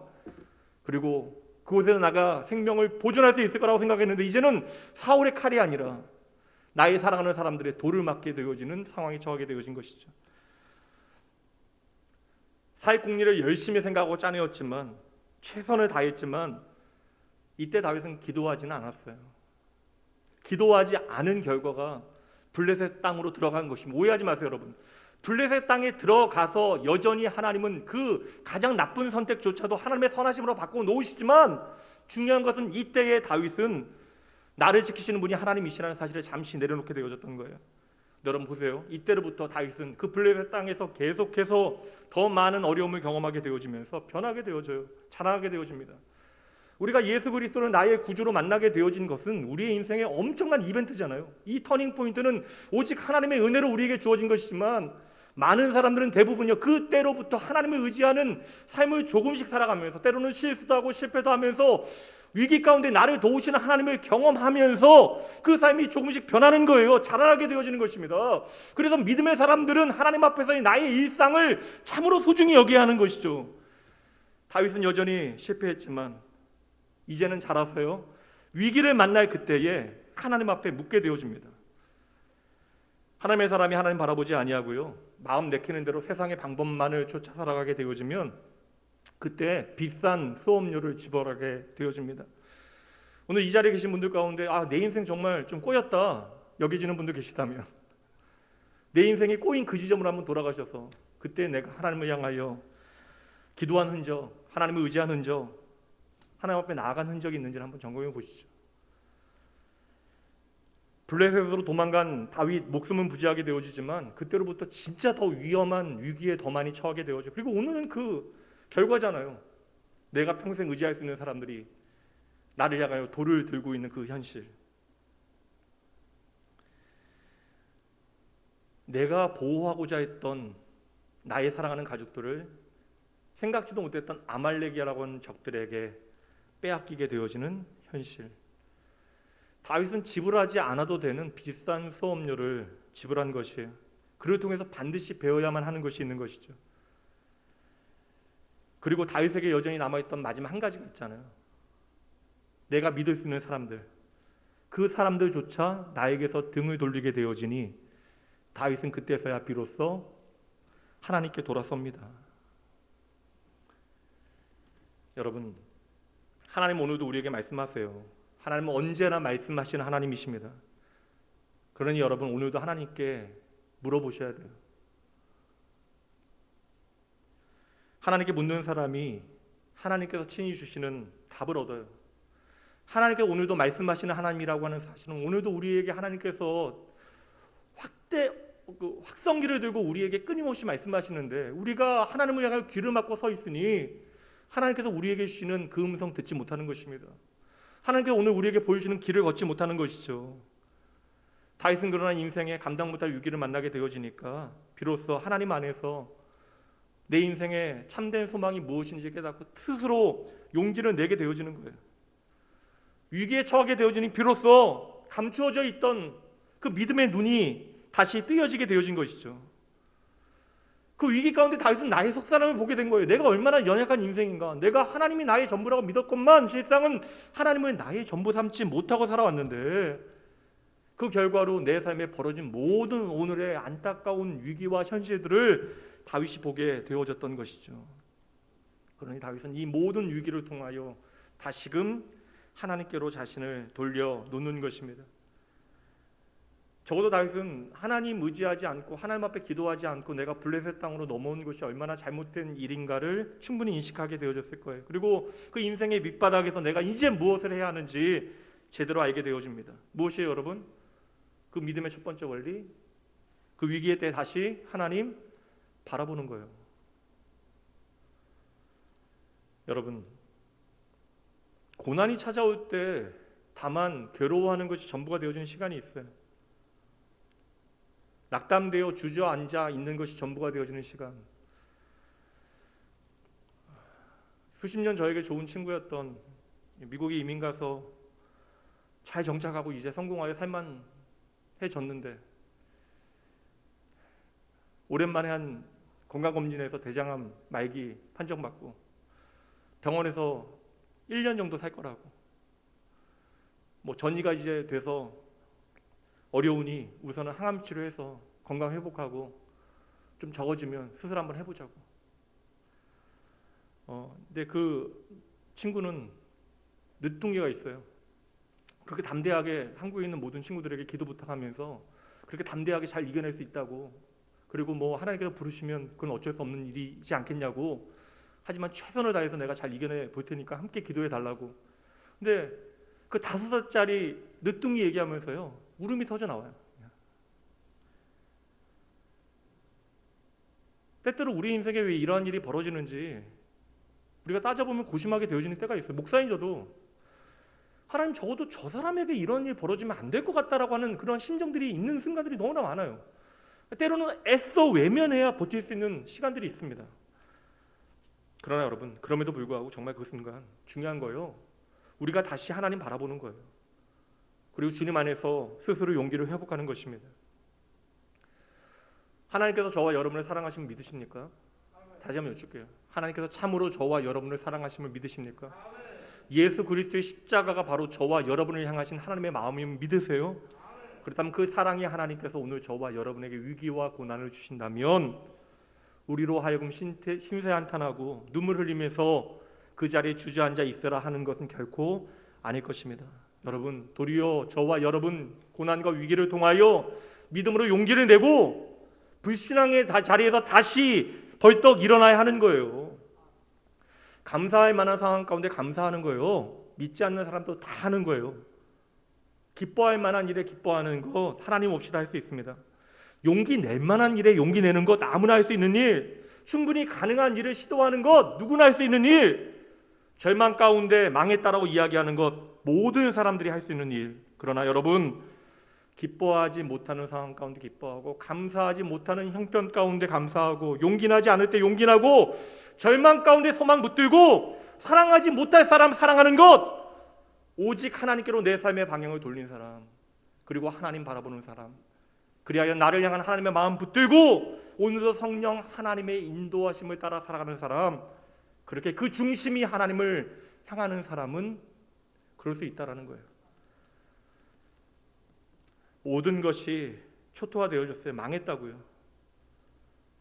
[SPEAKER 1] 그리고 그곳에서 나가 생명을 보존할 수 있을 거라고 생각했는데 이제는 사울의 칼이 아니라 나의 사랑하는 사람들의 돌을 맞게 되어지는 상황에 처하게 되어진 것이죠. 사익 공리를 열심히 생각하고 짜내었지만 최선을 다했지만 이때 다윗은 기도하지는 않았어요. 기도하지 않은 결과가 블레셋 땅으로 들어간 것입니다. 오해하지 마세요, 여러분. 블레셋 땅에 들어가서 여전히 하나님은 그 가장 나쁜 선택조차도 하나님의 선하심으로 바꾸어 놓으시지만 중요한 것은 이때의 다윗은 나를 지키시는 분이 하나님이시라는 사실을 잠시 내려놓게 되어졌던 거예요. 여러분 보세요. 이때로부터 다윗은 그 블레셋 땅에서 계속해서 더 많은 어려움을 경험하게 되어지면서 변하게 되어져요. 자라게 되어집니다. 우리가 예수 그리스도를 나의 구주로 만나게 되어진 것은 우리의 인생의 엄청난 이벤트잖아요. 이 터닝 포인트는 오직 하나님의 은혜로 우리에게 주어진 것이지만 많은 사람들은 대부분요 그때로부터 하나님을 의지하는 삶을 조금씩 살아가면서 때로는 실수도 하고 실패도 하면서 위기 가운데 나를 도우시는 하나님을 경험하면서 그 삶이 조금씩 변하는 거예요. 자라나게 되어지는 것입니다. 그래서 믿음의 사람들은 하나님 앞에서의 나의 일상을 참으로 소중히 여겨야 하는 것이죠. 다윗은 여전히 실패했지만 이제는 자라서요 위기를 만날 그때에 하나님 앞에 묻게 되어집니다. 하나님의 사람이 하나님 바라보지 아니하고요 마음 내키는 대로 세상의 방법만을 쫓아 살아가게 되어지면 그때 비싼 수업료를 지불하게 되어집니다. 오늘 이 자리에 계신 분들 가운데 내 인생 정말 좀 꼬였다 여기지는 분들 계시다면 내 인생이 꼬인 그 지점으로 한번 돌아가셔서 그때 내가 하나님을 향하여 기도한 흔적, 하나님을 의지한 흔적, 하나님 앞에 나아간 흔적이 있는지를 한번 점검해 보시죠. 블레셋으로 도망간 다윗 목숨은 부지하게 되어지지만 그때로부터 진짜 더 위험한 위기에 더 많이 처하게 되어져. 그리고 오늘은 그 결과잖아요. 내가 평생 의지할 수 있는 사람들이 나를 향하여 돌을 들고 있는 그 현실. 내가 보호하고자 했던 나의 사랑하는 가족들을 생각지도 못했던 아말렉이라고 하는 적들에게 빼앗기게 되어지는 현실. 다윗은 지불하지 않아도 되는 비싼 수업료를 지불한 것이에요. 그를 통해서 반드시 배워야만 하는 것이 있는 것이죠. 그리고 다윗에게 여전히 남아있던 마지막 한 가지가 있잖아요. 내가 믿을 수 있는 사람들, 그 사람들조차 나에게서 등을 돌리게 되어지니 다윗은 그때서야 비로소 하나님께 돌아섭니다. 여러분, 하나님 오늘도 우리에게 말씀하세요. 하나님은 언제나 말씀하시는 하나님이십니다. 그러니 여러분 오늘도 하나님께 물어보셔야 돼요. 하나님께 묻는 사람이 하나님께서 친히 주시는 답을 얻어요. 하나님께 오늘도 말씀하시는 하나님이라고 하는 사실은 오늘도 우리에게 하나님께서 확성기를 들고 우리에게 끊임없이 말씀하시는데 우리가 하나님을 향하여 귀를 막고 서 있으니 하나님께서 우리에게 주시는 그 음성 듣지 못하는 것입니다. 하나님께서 오늘 우리에게 보여주는 길을 걷지 못하는 것이죠. 다윗은 그러나 인생에 감당 못할 위기를 만나게 되어지니까 비로소 하나님 안에서 내 인생의 참된 소망이 무엇인지 깨닫고 스스로 용기를 내게 되어지는 거예요. 위기에 처하게 되어지니 비로소 감추어져 있던 그 믿음의 눈이 다시 뜨여지게 되어진 것이죠. 그 위기 가운데 다윗은 나의 속사람을 보게 된 거예요. 내가 얼마나 연약한 인생인가. 내가 하나님이 나의 전부라고 믿었건만 실상은 하나님을 나의 전부 삼지 못하고 살아왔는데 그 결과로 내 삶에 벌어진 모든 오늘의 안타까운 위기와 현실들을 다윗이 보게 되어졌던 것이죠. 그러니 다윗은 이 모든 위기를 통하여 다시금 하나님께로 자신을 돌려놓는 것입니다. 적어도 다윗은 하나님 의지하지 않고 하나님 앞에 기도하지 않고 내가 블레셋 땅으로 넘어온 것이 얼마나 잘못된 일인가를 충분히 인식하게 되어졌을 거예요. 그리고 그 인생의 밑바닥에서 내가 이제 무엇을 해야 하는지 제대로 알게 되어집니다. 무엇이에요, 여러분? 그 믿음의 첫 번째 원리, 그 위기의 때 다시 하나님 바라보는 거예요. 여러분, 고난이 찾아올 때 다만 괴로워하는 것이 전부가 되어지는 시간이 있어요. 낙담되어 주저앉아 있는 것이 전부가 되어지는 시간. 수십 년 저에게 좋은 친구였던 미국에 이민 가서 잘 정착하고 이제 성공하여 살만해졌는데 오랜만에 한 건강검진에서 대장암 말기 판정받고 병원에서 1년 정도 살 거라고, 전이가 이제 돼서 어려우니 우선은 항암 치료해서 건강 회복하고 좀 적어지면 수술 한번 해보자고. 근데 그 친구는 늦둥이가 있어요. 그렇게 담대하게 한국에 있는 모든 친구들에게 기도 부탁하면서 그렇게 담대하게 잘 이겨낼 수 있다고, 그리고 하나님께서 부르시면 그건 어쩔 수 없는 일이지 않겠냐고, 하지만 최선을 다해서 내가 잘 이겨내 볼 테니까 함께 기도해 달라고. 근데 그 5살짜리 늦둥이 얘기하면서요 울음이 터져 나와요. 때때로 우리 인생에 왜 이러한 일이 벌어지는지 우리가 따져보면 고심하게 되어지는 때가 있어요. 목사인 저도 하나님, 적어도 저 사람에게 이런 일이 벌어지면 안 될 것 같다라고 하는 그런 심정들이 있는 순간들이 너무나 많아요. 때로는 애써 외면해야 버틸 수 있는 시간들이 있습니다. 그러나 여러분, 그럼에도 불구하고 정말 그 순간 중요한 거예요. 우리가 다시 하나님 바라보는 거예요. 그리고 주님 안에서 스스로 용기를 회복하는 것입니다. 하나님께서 저와 여러분을 사랑하심을 믿으십니까? 다시 한번 여쭙게요. 하나님께서 참으로 저와 여러분을 사랑하심을 믿으십니까? 예수 그리스도의 십자가가 바로 저와 여러분을 향하신 하나님의 마음임을 믿으세요? 그렇다면 그 사랑의 하나님께서 오늘 저와 여러분에게 위기와 고난을 주신다면 우리로 하여금 심세한탄하고 눈물 흘리면서 그 자리에 주저앉아 있으라 하는 것은 결코 아닐 것입니다. 여러분, 도리어 저와 여러분 고난과 위기를 통하여 믿음으로 용기를 내고 불신앙의 자리에서 다시 벌떡 일어나야 하는 거예요. 감사할 만한 상황 가운데 감사하는 거예요. 믿지 않는 사람도 다 하는 거예요. 기뻐할 만한 일에 기뻐하는 것 하나님 없이 다 할 수 있습니다. 용기 낼 만한 일에 용기 내는 것 아무나 할 수 있는 일, 충분히 가능한 일을 시도하는 것 누구나 할 수 있는 일, 절망 가운데 망했다라고 이야기하는 것 모든 사람들이 할 수 있는 일. 그러나 여러분, 기뻐하지 못하는 상황 가운데 기뻐하고 감사하지 못하는 형편 가운데 감사하고 용기 나지 않을 때 용기 나고 절망 가운데 소망 붙들고 사랑하지 못할 사람 사랑하는 것, 오직 하나님께로 내 삶의 방향을 돌린 사람, 그리고 하나님 바라보는 사람, 그리하여 나를 향한 하나님의 마음 붙들고 오늘도 성령 하나님의 인도하심을 따라 살아가는 사람, 그렇게 그 중심이 하나님을 향하는 사람은 그럴 수 있다라는 거예요. 모든 것이 초토화되어졌어요. 망했다고요.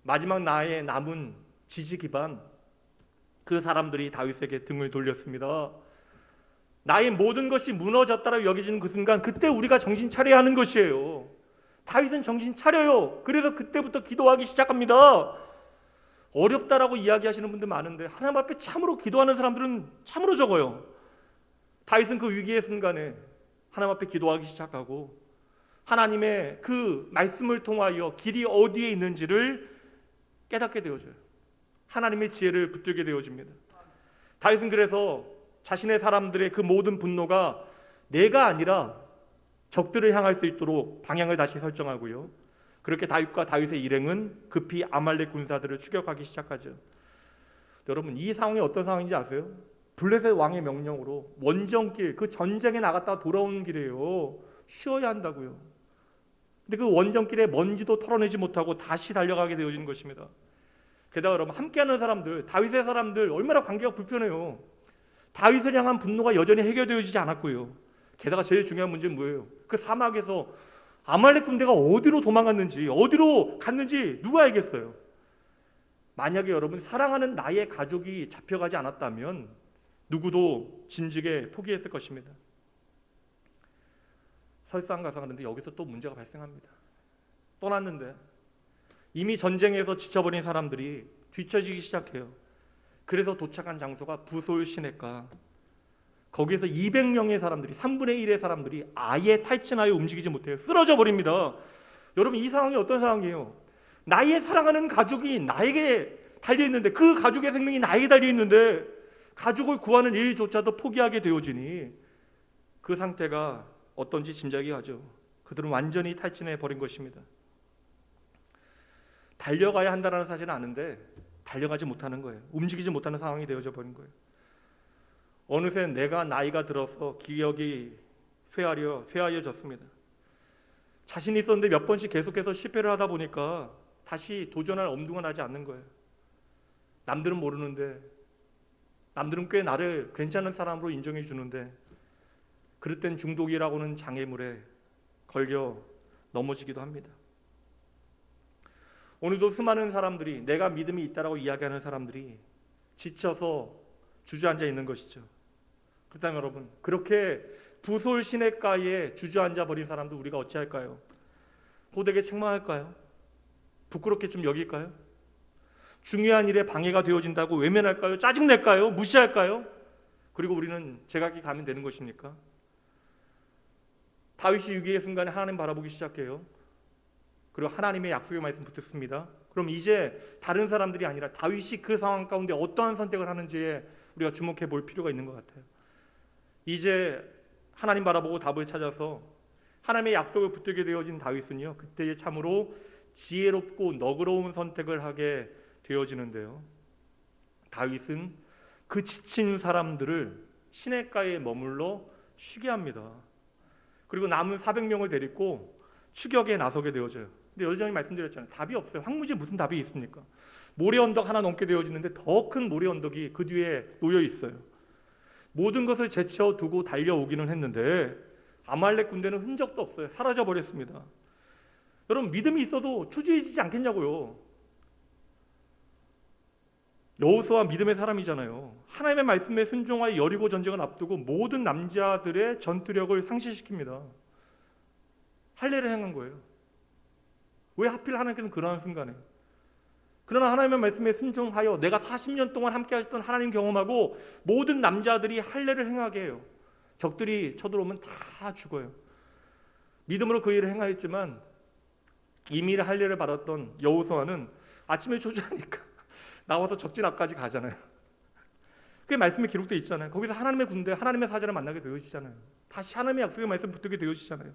[SPEAKER 1] 마지막 나의 남은 지지 기반, 그 사람들이 다윗에게 등을 돌렸습니다. 나의 모든 것이 무너졌다라고 여겨지는 그 순간, 그때 우리가 정신 차려야 하는 것이에요. 다윗은 정신 차려요. 그래서 그때부터 기도하기 시작합니다. 어렵다라고 이야기하시는 분들 많은데 하나님 앞에 참으로 기도하는 사람들은 참으로 적어요. 다윗은 그 위기의 순간에 하나님 앞에 기도하기 시작하고 하나님의 그 말씀을 통하여 길이 어디에 있는지를 깨닫게 되어져요. 하나님의 지혜를 붙들게 되어집니다. 다윗은 그래서 자신의 사람들의 그 모든 분노가 내가 아니라 적들을 향할 수 있도록 방향을 다시 설정하고요. 그렇게 다윗과 다윗의 일행은 급히 아말렉 군사들을 추격하기 시작하죠. 여러분, 이 상황이 어떤 상황인지 아세요? 블레셋 왕의 명령으로 원정길, 그 전쟁에 나갔다 돌아오는 길이에요. 쉬어야 한다고요. 근데 그 원정길에 먼지도 털어내지 못하고 다시 달려가게 되어지는 것입니다. 게다가 여러분, 함께하는 사람들, 다윗의 사람들 얼마나 관계가 불편해요. 다윗을 향한 분노가 여전히 해결되어지지 않았고요. 게다가 제일 중요한 문제는 뭐예요? 그 사막에서 아말렉 군대가 어디로 도망갔는지, 어디로 갔는지 누가 알겠어요? 만약에 여러분, 사랑하는 나의 가족이 잡혀가지 않았다면 누구도 진즉에 포기했을 것입니다. 설상가상하는데 여기서 또 문제가 발생합니다. 떠났는데 이미 전쟁에서 지쳐버린 사람들이 뒤처지기 시작해요. 그래서 도착한 장소가 부솔 시내가, 거기에서 200명의 사람들이, 3분의 1의 사람들이 아예 탈진하여 움직이지 못해요. 쓰러져 버립니다. 여러분, 이 상황이 어떤 상황이에요? 나의 사랑하는 가족이 나에게 달려있는데, 그 가족의 생명이 나에게 달려있는데 가족을 구하는 일조차도 포기하게 되어지니 그 상태가 어떤지 짐작이 가죠. 그들은 완전히 탈진해 버린 것입니다. 달려가야 한다는 사실은 아는데 달려가지 못하는 거예요. 움직이지 못하는 상황이 되어져 버린 거예요. 어느새 내가 나이가 들어서 기억이 쇠하여졌습니다. 자신이 있었는데 몇 번씩 계속해서 실패를 하다 보니까 다시 도전할 엄두가 나지 않는 거예요. 남들은 모르는데, 남들은 꽤 나를 괜찮은 사람으로 인정해 주는데, 그럴 땐 중독이라고는 장애물에 걸려 넘어지기도 합니다. 오늘도 수많은 사람들이, 내가 믿음이 있다라고 이야기하는 사람들이 지쳐서 주저앉아 있는 것이죠. 그렇다면 여러분, 그렇게 부솔 시냇가에 주저앉아 버린 사람도 우리가 어찌할까요? 호되게 책망할까요? 부끄럽게 좀 여길까요? 중요한 일에 방해가 되어진다고 외면할까요? 짜증낼까요? 무시할까요? 그리고 우리는 제각기 가면 되는 것입니까? 다윗이 위기의 순간에 하나님 바라보기 시작해요. 그리고 하나님의 약속의 말씀 붙였습니다. 그럼 이제 다른 사람들이 아니라 다윗이 그 상황 가운데 어떠한 선택을 하는지에 우리가 주목해 볼 필요가 있는 것 같아요. 이제 하나님 바라보고 답을 찾아서 하나님의 약속을 붙들게 되어진 다윗은요, 그때에 참으로 지혜롭고 너그러운 선택을 하게 되어지는데요. 다윗은 그 지친 사람들을 시냇가에 머물러 쉬게 합니다. 그리고 남은 400명을 데리고 추격에 나서게 되어져요. 근데 여전히 말씀드렸잖아요. 답이 없어요. 황무지에 무슨 답이 있습니까? 모래 언덕 하나 넘게 되어지는데 더 큰 모래 언덕이 그 뒤에 놓여 있어요. 모든 것을 제쳐두고 달려오기는 했는데 아말렉 군대는 흔적도 없어요. 사라져 버렸습니다. 여러분, 믿음이 있어도 초조해지지 않겠냐고요. 여호수아 믿음의 사람이잖아요. 하나님의 말씀에 순종하여 여리고 전쟁을 앞두고 모든 남자들의 전투력을 상실시킵니다. 할례를 행한 거예요. 왜 하필 하나님께서는 그러한 순간에? 그러나 하나님의 말씀에 순종하여 내가 40년 동안 함께 하셨던 하나님 경험하고 모든 남자들이 할례를 행하게 해요. 적들이 쳐들어오면 다 죽어요. 믿음으로 그 일을 행하였지만 이미 할례를 받았던 여호수아는 아침에 초조하니까 나와서 적진 앞까지 가잖아요. 그게 말씀에 기록되어 있잖아요. 거기서 하나님의 군대, 하나님의 사자를 만나게 되어지잖아요. 다시 하나님의 약속의 말씀 붙들게 되어지잖아요.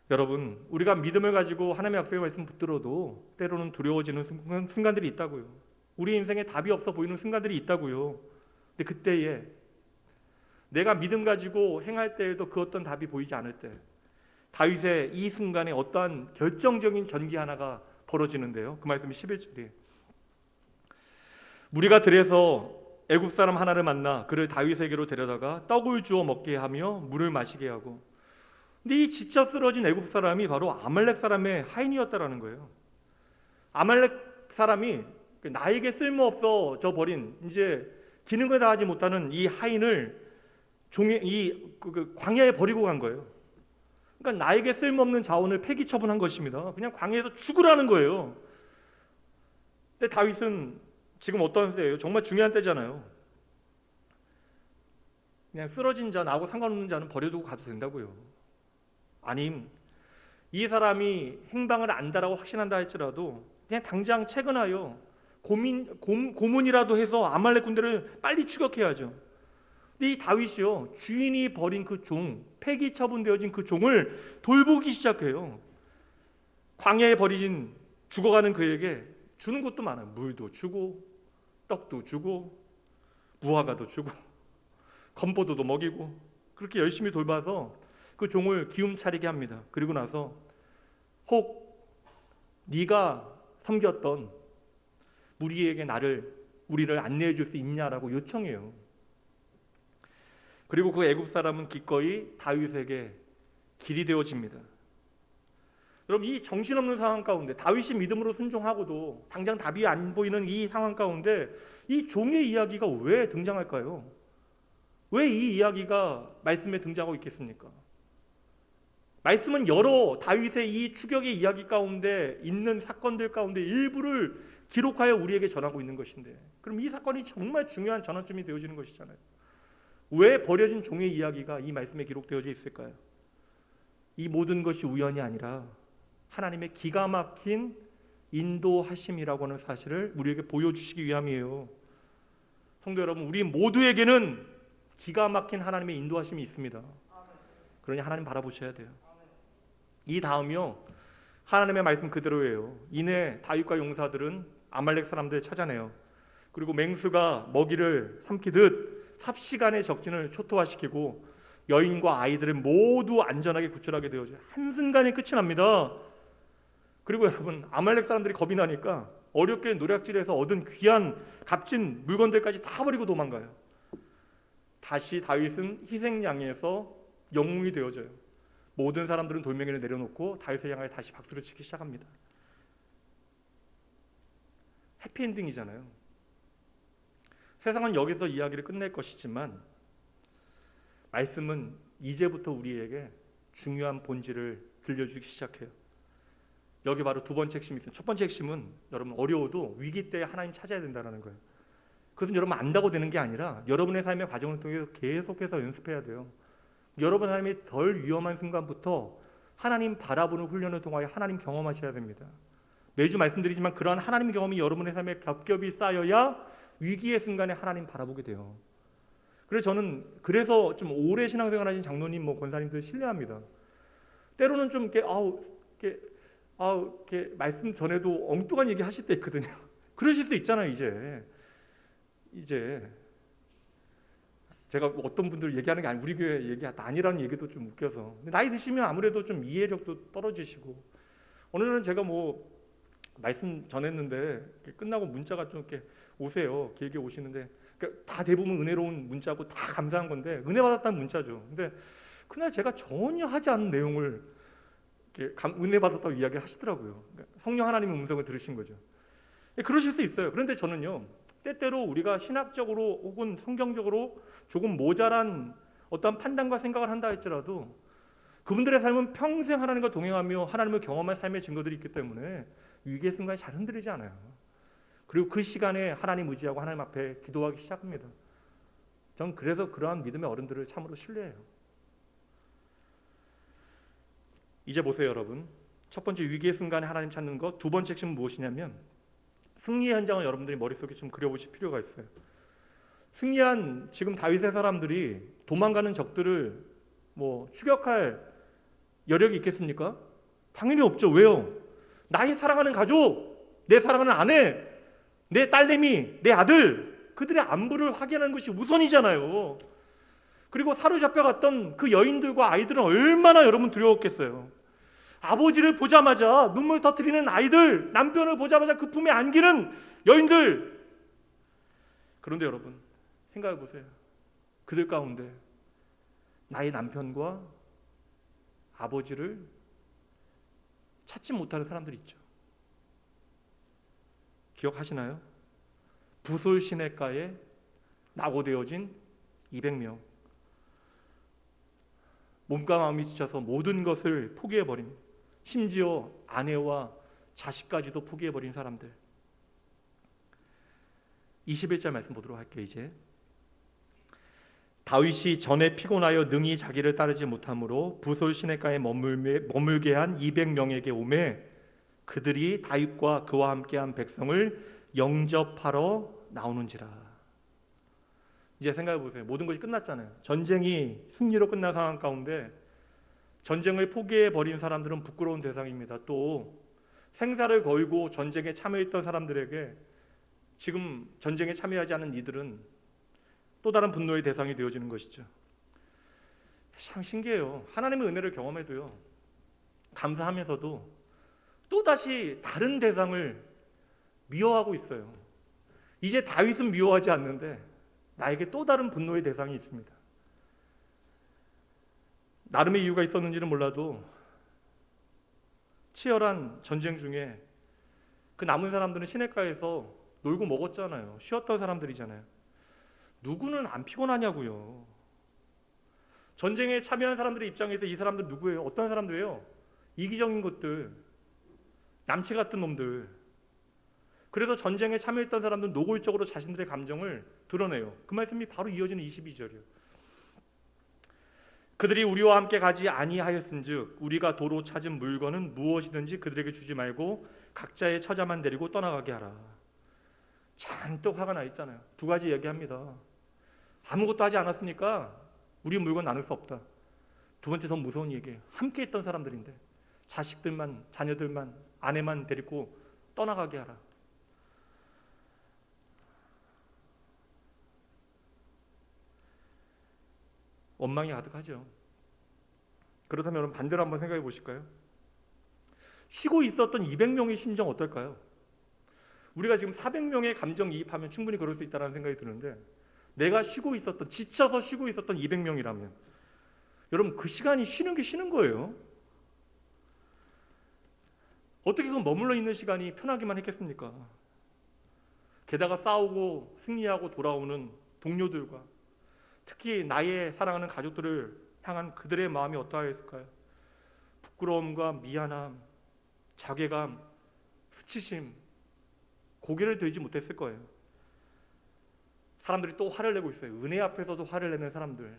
[SPEAKER 1] 여러분, 우리가 믿음을 가지고 하나님의 약속의 말씀 붙들어도 때로는 두려워지는 순간들이 있다고요. 우리 인생에 답이 없어 보이는 순간들이 있다고요. 근데 그때에 내가 믿음 가지고 행할 때에도 그 어떤 답이 보이지 않을 때, 다윗의 이 순간에 어떠한 결정적인 전기 하나가 벌어지는데요. 그 말씀이 11절이에요. 무리가 들에서 애굽 사람 하나를 만나 그를 다윗에게로 데려다가 떡을 주어 먹게 하며 물을 마시게 하고, 근데 이 지쳐 쓰러진 애굽 사람이 바로 아말렉 사람의 하인이었다라는 거예요. 아말렉 사람이 나에게 쓸모없어져 버린, 이제 기능을 다하지 못하는 이 하인을 광야에 버리고 간 거예요. 그러니까 나에게 쓸모없는 자원을 폐기 처분한 것입니다. 그냥 광야에서 죽으라는 거예요. 근데 다윗은 지금 어떤 때예요? 정말 중요한 때잖아요. 그냥 쓰러진 자, 나하고 상관없는 자는 버려두고 가도 된다고요. 아님 이 사람이 행방을 안다라고 확신한다 할지라도 그냥 당장 채근하여 고문이라도 해서 아말렉 군대를 빨리 추격해야죠. 근데 이 다윗이요, 주인이 버린 그 종, 폐기 처분되어진 그 종을 돌보기 시작해요. 광야에 버려진 죽어가는 그에게 주는 것도 많아요. 물도 주고 떡도 주고 무화과도 주고 건포도도 먹이고 그렇게 열심히 돌봐서 그 종을 기움차리게 합니다. 그리고 나서 혹 네가 섬겼던 우리에게 우리를 안내해 줄 수 있냐라고 요청해요. 그리고 그 애굽 사람은 기꺼이 다윗에게 길이 되어집니다. 여러분, 이 정신없는 상황 가운데 다윗이 믿음으로 순종하고도 당장 답이 안 보이는 이 상황 가운데 이 종의 이야기가 왜 등장할까요? 왜 이 이야기가 말씀에 등장하고 있겠습니까? 말씀은 여러 다윗의 이 추격의 이야기 가운데 있는 사건들 가운데 일부를 기록하여 우리에게 전하고 있는 것인데, 그럼 이 사건이 정말 중요한 전환점이 되어지는 것이잖아요. 왜 버려진 종의 이야기가 이 말씀에 기록되어져 있을까요? 이 모든 것이 우연이 아니라 하나님의 기가 막힌 인도하심이라고 하는 사실을 우리에게 보여주시기 위함이에요. 성도 여러분, 우리 모두에게는 기가 막힌 하나님의 인도하심이 있습니다. 그러니 하나님 바라보셔야 돼요. 이 다음이요, 하나님의 말씀 그대로예요. 이내 다윗과 용사들은 아말렉 사람들을 찾아내요. 그리고 맹수가 먹이를 삼키듯 삽시간의 적진을 초토화시키고 여인과 아이들을 모두 안전하게 구출하게 되어져요. 한순간에 끝이 납니다. 그리고 여러분, 아말렉 사람들이 겁이 나니까 어렵게 노략질해서 얻은 귀한 값진 물건들까지 다 버리고 도망가요. 다시 다윗은 희생양에서 영웅이 되어져요. 모든 사람들은 돌멩이를 내려놓고 다윗을 향하여 다시 박수를 치기 시작합니다. 해피엔딩이잖아요. 세상은 여기서 이야기를 끝낼 것이지만 말씀은 이제부터 우리에게 중요한 본질을 들려주기 시작해요. 여기 바로 두 번째 핵심이 있어요. 첫 번째 핵심은 여러분, 어려워도 위기 때 하나님 찾아야 된다는 거예요. 그것은 여러분 안다고 되는 게 아니라 여러분의 삶의 과정을 통해서 계속해서 연습해야 돼요. 여러분 삶이 덜 위험한 순간부터 하나님 바라보는 훈련을 통하여 하나님 경험하셔야 됩니다. 매주 말씀드리지만 그러한 하나님 경험이 여러분의 삶에 겹겹이 쌓여야 위기의 순간에 하나님 바라보게 돼요. 그래서 저는 좀 오래 신앙생활 하신 장로님, 권사님들 신뢰합니다. 때로는 좀 이렇게 말씀 전에도 엉뚱한 얘기 하실 때 있거든요. 그러실 수 있잖아요. 이제 제가 어떤 분들 얘기하는 게 우리 교회 얘기 아니라는 얘기도 좀 웃겨서, 나이 드시면 아무래도 좀 이해력도 떨어지시고, 어느 날은 제가 말씀 전했는데 끝나고 문자가 좀 이렇게 오세요. 길게 오시는데 다 대부분 은혜로운 문자고 다 감사한 건데 은혜 받았다는 문자죠. 근데 그날 제가 전혀 하지 않은 내용을 은혜 받았다고 이야기를 하시더라고요. 성령 하나님의 음성을 들으신 거죠. 그러실 수 있어요. 그런데 저는요, 때때로 우리가 신학적으로 혹은 성경적으로 조금 모자란 어떤 판단과 생각을 한다 할지라도 그분들의 삶은 평생 하나님과 동행하며 하나님을 경험한 삶의 증거들이 있기 때문에 위기의 순간에 잘 흔들리지 않아요. 그리고 그 시간에 하나님 의지하고 하나님 앞에 기도하기 시작합니다. 전 그래서 그러한 믿음의 어른들을 참으로 신뢰해요. 이제 보세요, 여러분. 첫 번째, 위기의 순간에 하나님 찾는 것. 두 번째 핵심은 무엇이냐면 승리의 현장을 여러분들이 머릿속에 좀 그려보실 필요가 있어요. 승리한 지금 다윗의 사람들이 도망가는 적들을 추격할 여력이 있겠습니까? 당연히 없죠. 왜요? 나의 사랑하는 가족, 내 사랑하는 아내, 내 딸내미, 내 아들, 그들의 안부를 확인하는 것이 우선이잖아요. 그리고 사로잡혀갔던 그 여인들과 아이들은 얼마나 여러분 두려웠겠어요. 아버지를 보자마자 눈물 터뜨리는 아이들, 남편을 보자마자 그 품에 안기는 여인들. 그런데 여러분, 생각해 보세요. 그들 가운데 나의 남편과 아버지를 찾지 못하는 사람들이 있죠. 기억하시나요? 부솔 시내가에 낙오되어진 200명. 몸과 마음이 지쳐서 모든 것을 포기해버린, 심지어 아내와 자식까지도 포기해버린 사람들. 21절 말씀 보도록 할게요. 이제 다윗이 전에 피곤하여 능히 자기를 따르지 못하므로 부솔 시내가에 머물게 한 200명에게 오매 그들이 다윗과 그와 함께한 백성을 영접하러 나오는지라. 이제 생각해 보세요. 모든 것이 끝났잖아요. 전쟁이 승리로 끝난 상황 가운데 전쟁을 포기해 버린 사람들은 부끄러운 대상입니다. 또 생사를 걸고 전쟁에 참여했던 사람들에게 지금 전쟁에 참여하지 않은 이들은 또 다른 분노의 대상이 되어지는 것이죠. 참 신기해요. 하나님의 은혜를 경험해도요, 감사하면서도 또다시 다른 대상을 미워하고 있어요. 이제 다윗은 미워하지 않는데 나에게 또 다른 분노의 대상이 있습니다. 나름의 이유가 있었는지는 몰라도 치열한 전쟁 중에 그 남은 사람들은 시냇가에서 놀고 먹었잖아요. 쉬었던 사람들이잖아요. 누구는 안 피곤하냐고요. 전쟁에 참여한 사람들의 입장에서 이 사람들 누구예요? 어떤 사람들이에요? 이기적인 것들, 남치 같은 놈들. 그래서 전쟁에 참여했던 사람들은 노골적으로 자신들의 감정을 드러내요. 그 말씀이 바로 이어지는 22절이에요. 그들이 우리와 함께 가지 아니하였은즉 우리가 도로 찾은 물건은 무엇이든지 그들에게 주지 말고 각자의 처자만 데리고 떠나가게 하라. 잔뜩 화가 나 있잖아요. 두 가지 얘기합니다. 아무것도 하지 않았으니까 우리 물건 나눌 수 없다. 두 번째 더 무서운 얘기예요. 함께 있던 사람들인데 자식들만, 자녀들만, 아내만 데리고 떠나가게 하라. 원망이 가득하죠. 그렇다면 여러분 반대로 한번 생각해 보실까요? 쉬고 있었던 200명의 심정 어떨까요? 우리가 지금 400명의 감정이입하면 충분히 그럴 수 있다는 생각이 드는데 내가 쉬고 있었던, 지쳐서 쉬고 있었던 200명이라면 여러분 그 시간이 쉬는 게 쉬는 거예요. 어떻게 그 머물러 있는 시간이 편하기만 했겠습니까? 게다가 싸우고 승리하고 돌아오는 동료들과 특히 나의 사랑하는 가족들을 향한 그들의 마음이 어떠하였을까요? 부끄러움과 미안함, 자괴감, 수치심, 고개를 들지 못했을 거예요. 사람들이 또 화를 내고 있어요. 은혜 앞에서도 화를 내는 사람들.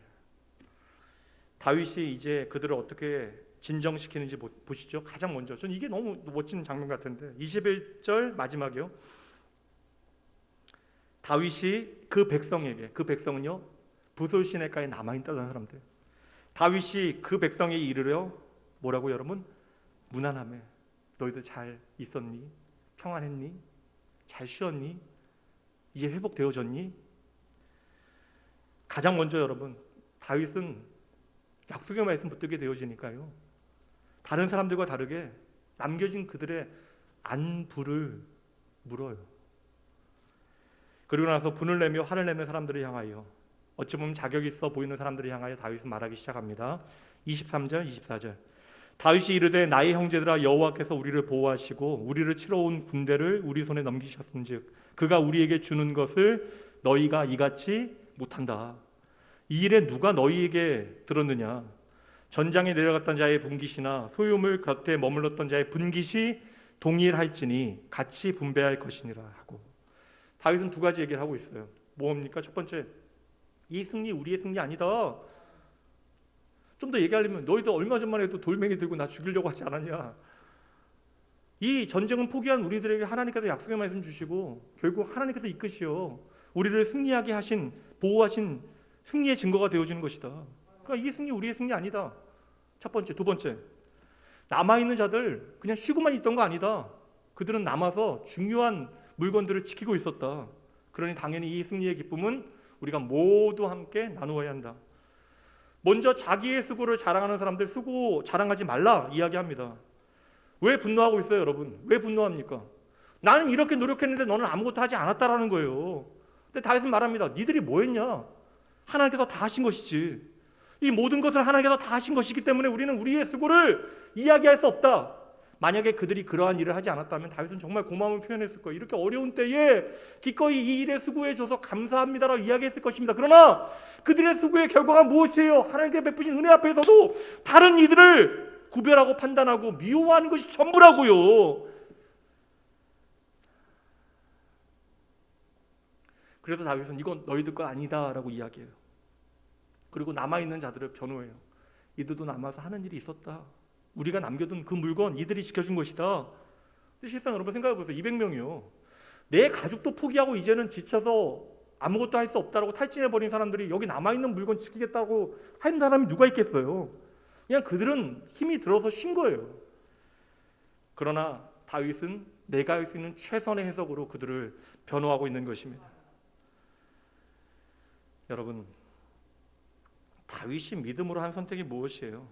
[SPEAKER 1] 다윗이 이제 그들을 어떻게 진정시키는지 보시죠. 가장 먼저, 전 이게 너무 멋진 장면 같은데 21절 마지막이요. 다윗이 그 백성에게, 그 백성은요 부솔 시내가에 남아있다는 사람들, 다윗이 그 백성에 이르려 뭐라고 여러분? 무난하며 너희들 잘 있었니? 평안했니? 잘 쉬었니? 이제 회복되어졌니? 가장 먼저 여러분 다윗은 약속의 말씀 붙들게 되어지니까요 다른 사람들과 다르게 남겨진 그들의 안부를 물어요. 그리고 나서 분을 내며 화를 내는 사람들을 향하여, 어찌 보면 자격 있어 보이는 사람들을 향하여 다윗은 말하기 시작합니다. 23절 24절 다윗이 이르되 나의 형제들아 여호와께서 우리를 보호하시고 우리를 치러 온 군대를 우리 손에 넘기셨은즉 그가 우리에게 주는 것을 너희가 이같이 못한다. 이 일에 누가 너희에게 들었느냐? 전장에 내려갔던 자의 분깃이나 소유물 곁에 머물렀던 자의 분깃이 동일할지니 같이 분배할 것이니라 하고, 다윗은 두 가지 얘기를 하고 있어요. 뭡니까? 첫 번째, 이 승리 우리의 승리 아니다. 좀 더 얘기하려면 너희도 얼마 전만 해도 돌멩이 들고 나 죽이려고 하지 않았냐? 이 전쟁은 포기한 우리들에게 하나님께서 약속의 말씀 주시고 결국 하나님께서 이끄시어 우리를 승리하게 하신, 보호하신 승리의 증거가 되어지는 것이다. 그러니까 이 승리 우리의 승리 아니다. 첫 번째. 두 번째, 남아있는 자들 그냥 쉬고만 있던 거 아니다. 그들은 남아서 중요한 물건들을 지키고 있었다. 그러니 당연히 이 승리의 기쁨은 우리가 모두 함께 나누어야 한다. 먼저 자기의 수고를 자랑하는 사람들 수고 자랑하지 말라 이야기합니다. 왜 분노하고 있어요 여러분? 왜 분노합니까? 나는 이렇게 노력했는데 너는 아무것도 하지 않았다라는 거예요. 근데 다윗은 말합니다. 니들이 뭐 했냐? 하나님께서 다 하신 것이지. 이 모든 것을 하나님께서 다 하신 것이기 때문에 우리는 우리의 수고를 이야기할 수 없다. 만약에 그들이 그러한 일을 하지 않았다면 다윗은 정말 고마움을 표현했을 거예요. 이렇게 어려운 때에 기꺼이 이 일에 수고해줘서 감사합니다라고 이야기했을 것입니다. 그러나 그들의 수고의 결과가 무엇이에요? 하나님께 베푸신 은혜 앞에서도 다른 이들을 구별하고 판단하고 미워하는 것이 전부라고요. 그래서 다윗은 이건 너희들 거 아니다라고 이야기해요. 그리고 남아있는 자들을 변호해요. 이들도 남아서 하는 일이 있었다. 우리가 남겨둔 그 물건 이들이 지켜준 것이다. 근데 실상 여러분 생각해 보세요. 200명이요. 내 가족도 포기하고 이제는 지쳐서 아무것도 할 수 없다라고 탈진해버린 사람들이 여기 남아있는 물건 지키겠다고 한 사람이 누가 있겠어요. 그냥 그들은 힘이 들어서 쉰 거예요. 그러나 다윗은 내가 할 수 있는 최선의 해석으로 그들을 변호하고 있는 것입니다. 여러분, 다윗이 믿음으로 한 선택이 무엇이에요?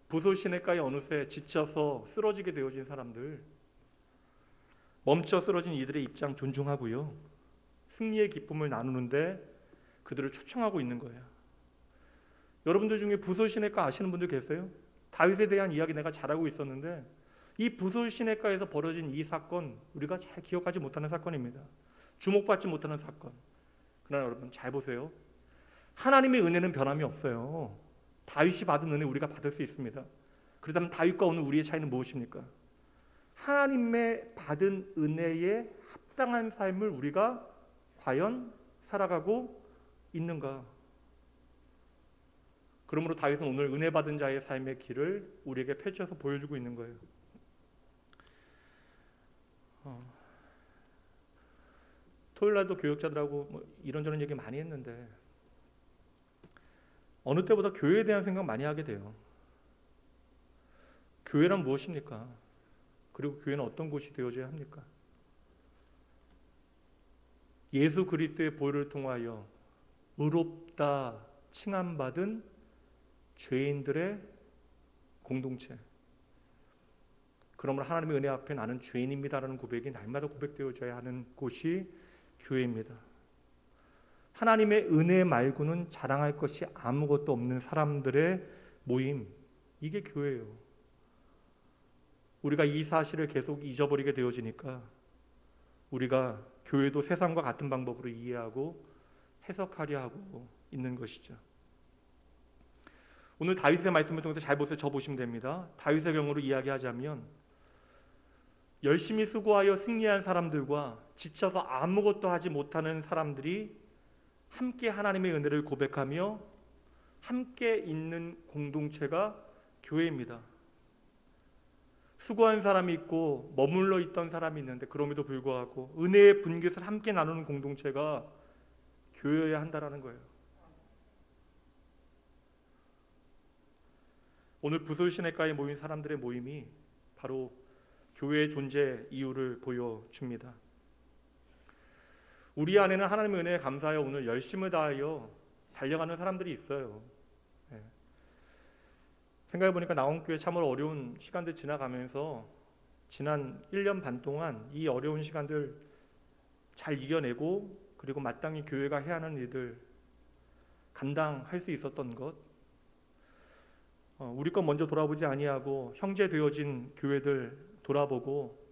[SPEAKER 1] 부솔 시내가에 어느새 지쳐서 쓰러지게 되어진 사람들, 멈춰 쓰러진 이들의 입장 존중하고요, 승리의 기쁨을 나누는데 그들을 초청하고 있는 거예요. 여러분들 중에 부솔 시내가 아시는 분들 계세요? 다윗에 대한 이야기 내가 잘하고 있었는데 이 부솔 시내가에서 벌어진 이 사건, 우리가 잘 기억하지 못하는 사건입니다. 주목받지 못하는 사건. 그러나 여러분 잘 보세요. 하나님의 은혜는 변함이 없어요. 다윗이 받은 은혜 우리가 받을 수 있습니다. 그렇다면 다윗과 오늘 우리의 차이는 무엇입니까? 하나님의 받은 은혜에 합당한 삶을 우리가 과연 살아가고 있는가? 그러므로 다윗은 오늘 은혜 받은 자의 삶의 길을 우리에게 펼쳐서 보여주고 있는 거예요. 토요일날도 교역자들하고 이런저런 얘기 많이 했는데 어느 때보다 교회에 대한 생각 많이 하게 돼요. 교회란 무엇입니까? 그리고 교회는 어떤 곳이 되어져야 합니까? 예수 그리스도의 보혈을 통하여 의롭다 칭함받은 죄인들의 공동체. 그러므로 하나님의 은혜 앞에 나는 죄인입니다라는 고백이 날마다 고백되어져야 하는 곳이 교회입니다. 하나님의 은혜 말고는 자랑할 것이 아무것도 없는 사람들의 모임, 이게 교회예요. 우리가 이 사실을 계속 잊어버리게 되어지니까 우리가 교회도 세상과 같은 방법으로 이해하고 해석하려 하고 있는 것이죠. 오늘 다윗의 말씀을 통해서 잘 보세요. 저 보시면 됩니다. 다윗의 경우로 이야기하자면 열심히 수고하여 승리한 사람들과 지쳐서 아무것도 하지 못하는 사람들이 함께 하나님의 은혜를 고백하며 함께 있는 공동체가 교회입니다. 수고한 사람이 있고 머물러 있던 사람이 있는데 그럼에도 불구하고 은혜의 분깃을 함께 나누는 공동체가 교회여야 한다라는 거예요. 오늘 부솔 시내가에 모인 사람들의 모임이 바로 교회의 존재 이유를 보여줍니다. 우리 안에는 하나님의 은혜에 감사하여 오늘 열심을 다하여 달려가는 사람들이 있어요. 생각해보니까 나온교회 참으로 어려운 시간들 지나가면서 지난 1년 반 동안 이 어려운 시간들 잘 이겨내고 그리고 마땅히 교회가 해야 하는 일들 감당할 수 있었던 것, 우리 것 먼저 돌아보지 아니하고 형제 되어진 교회들 돌아보고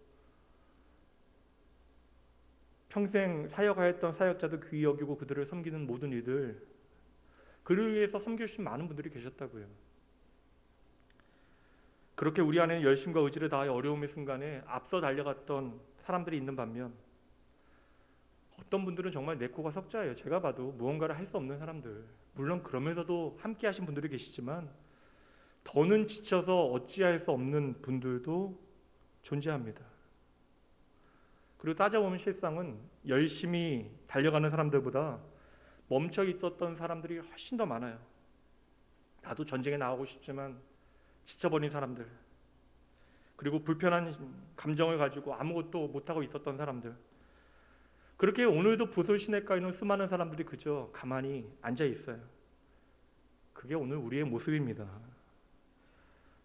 [SPEAKER 1] 평생 사역하였던 사역자도 귀히 여기고 그들을 섬기는 모든 이들, 그를 위해서 섬겨주신 많은 분들이 계셨다고요. 그렇게 우리 안에는 열심과 의지를 다하여 어려움의 순간에 앞서 달려갔던 사람들이 있는 반면 어떤 분들은 정말 내 코가 석자예요. 제가 봐도 무언가를 할 수 없는 사람들, 물론 그러면서도 함께 하신 분들이 계시지만 더는 지쳐서 어찌할 수 없는 분들도 존재합니다. 그리고 따져보면 실상은 열심히 달려가는 사람들보다 멈춰 있었던 사람들이 훨씬 더 많아요. 나도 전쟁에 나가고 싶지만 지쳐버린 사람들, 그리고 불편한 감정을 가지고 아무것도 못하고 있었던 사람들, 그렇게 오늘도 부솔 시내가에 있는 수많은 사람들이 그저 가만히 앉아 있어요. 그게 오늘 우리의 모습입니다.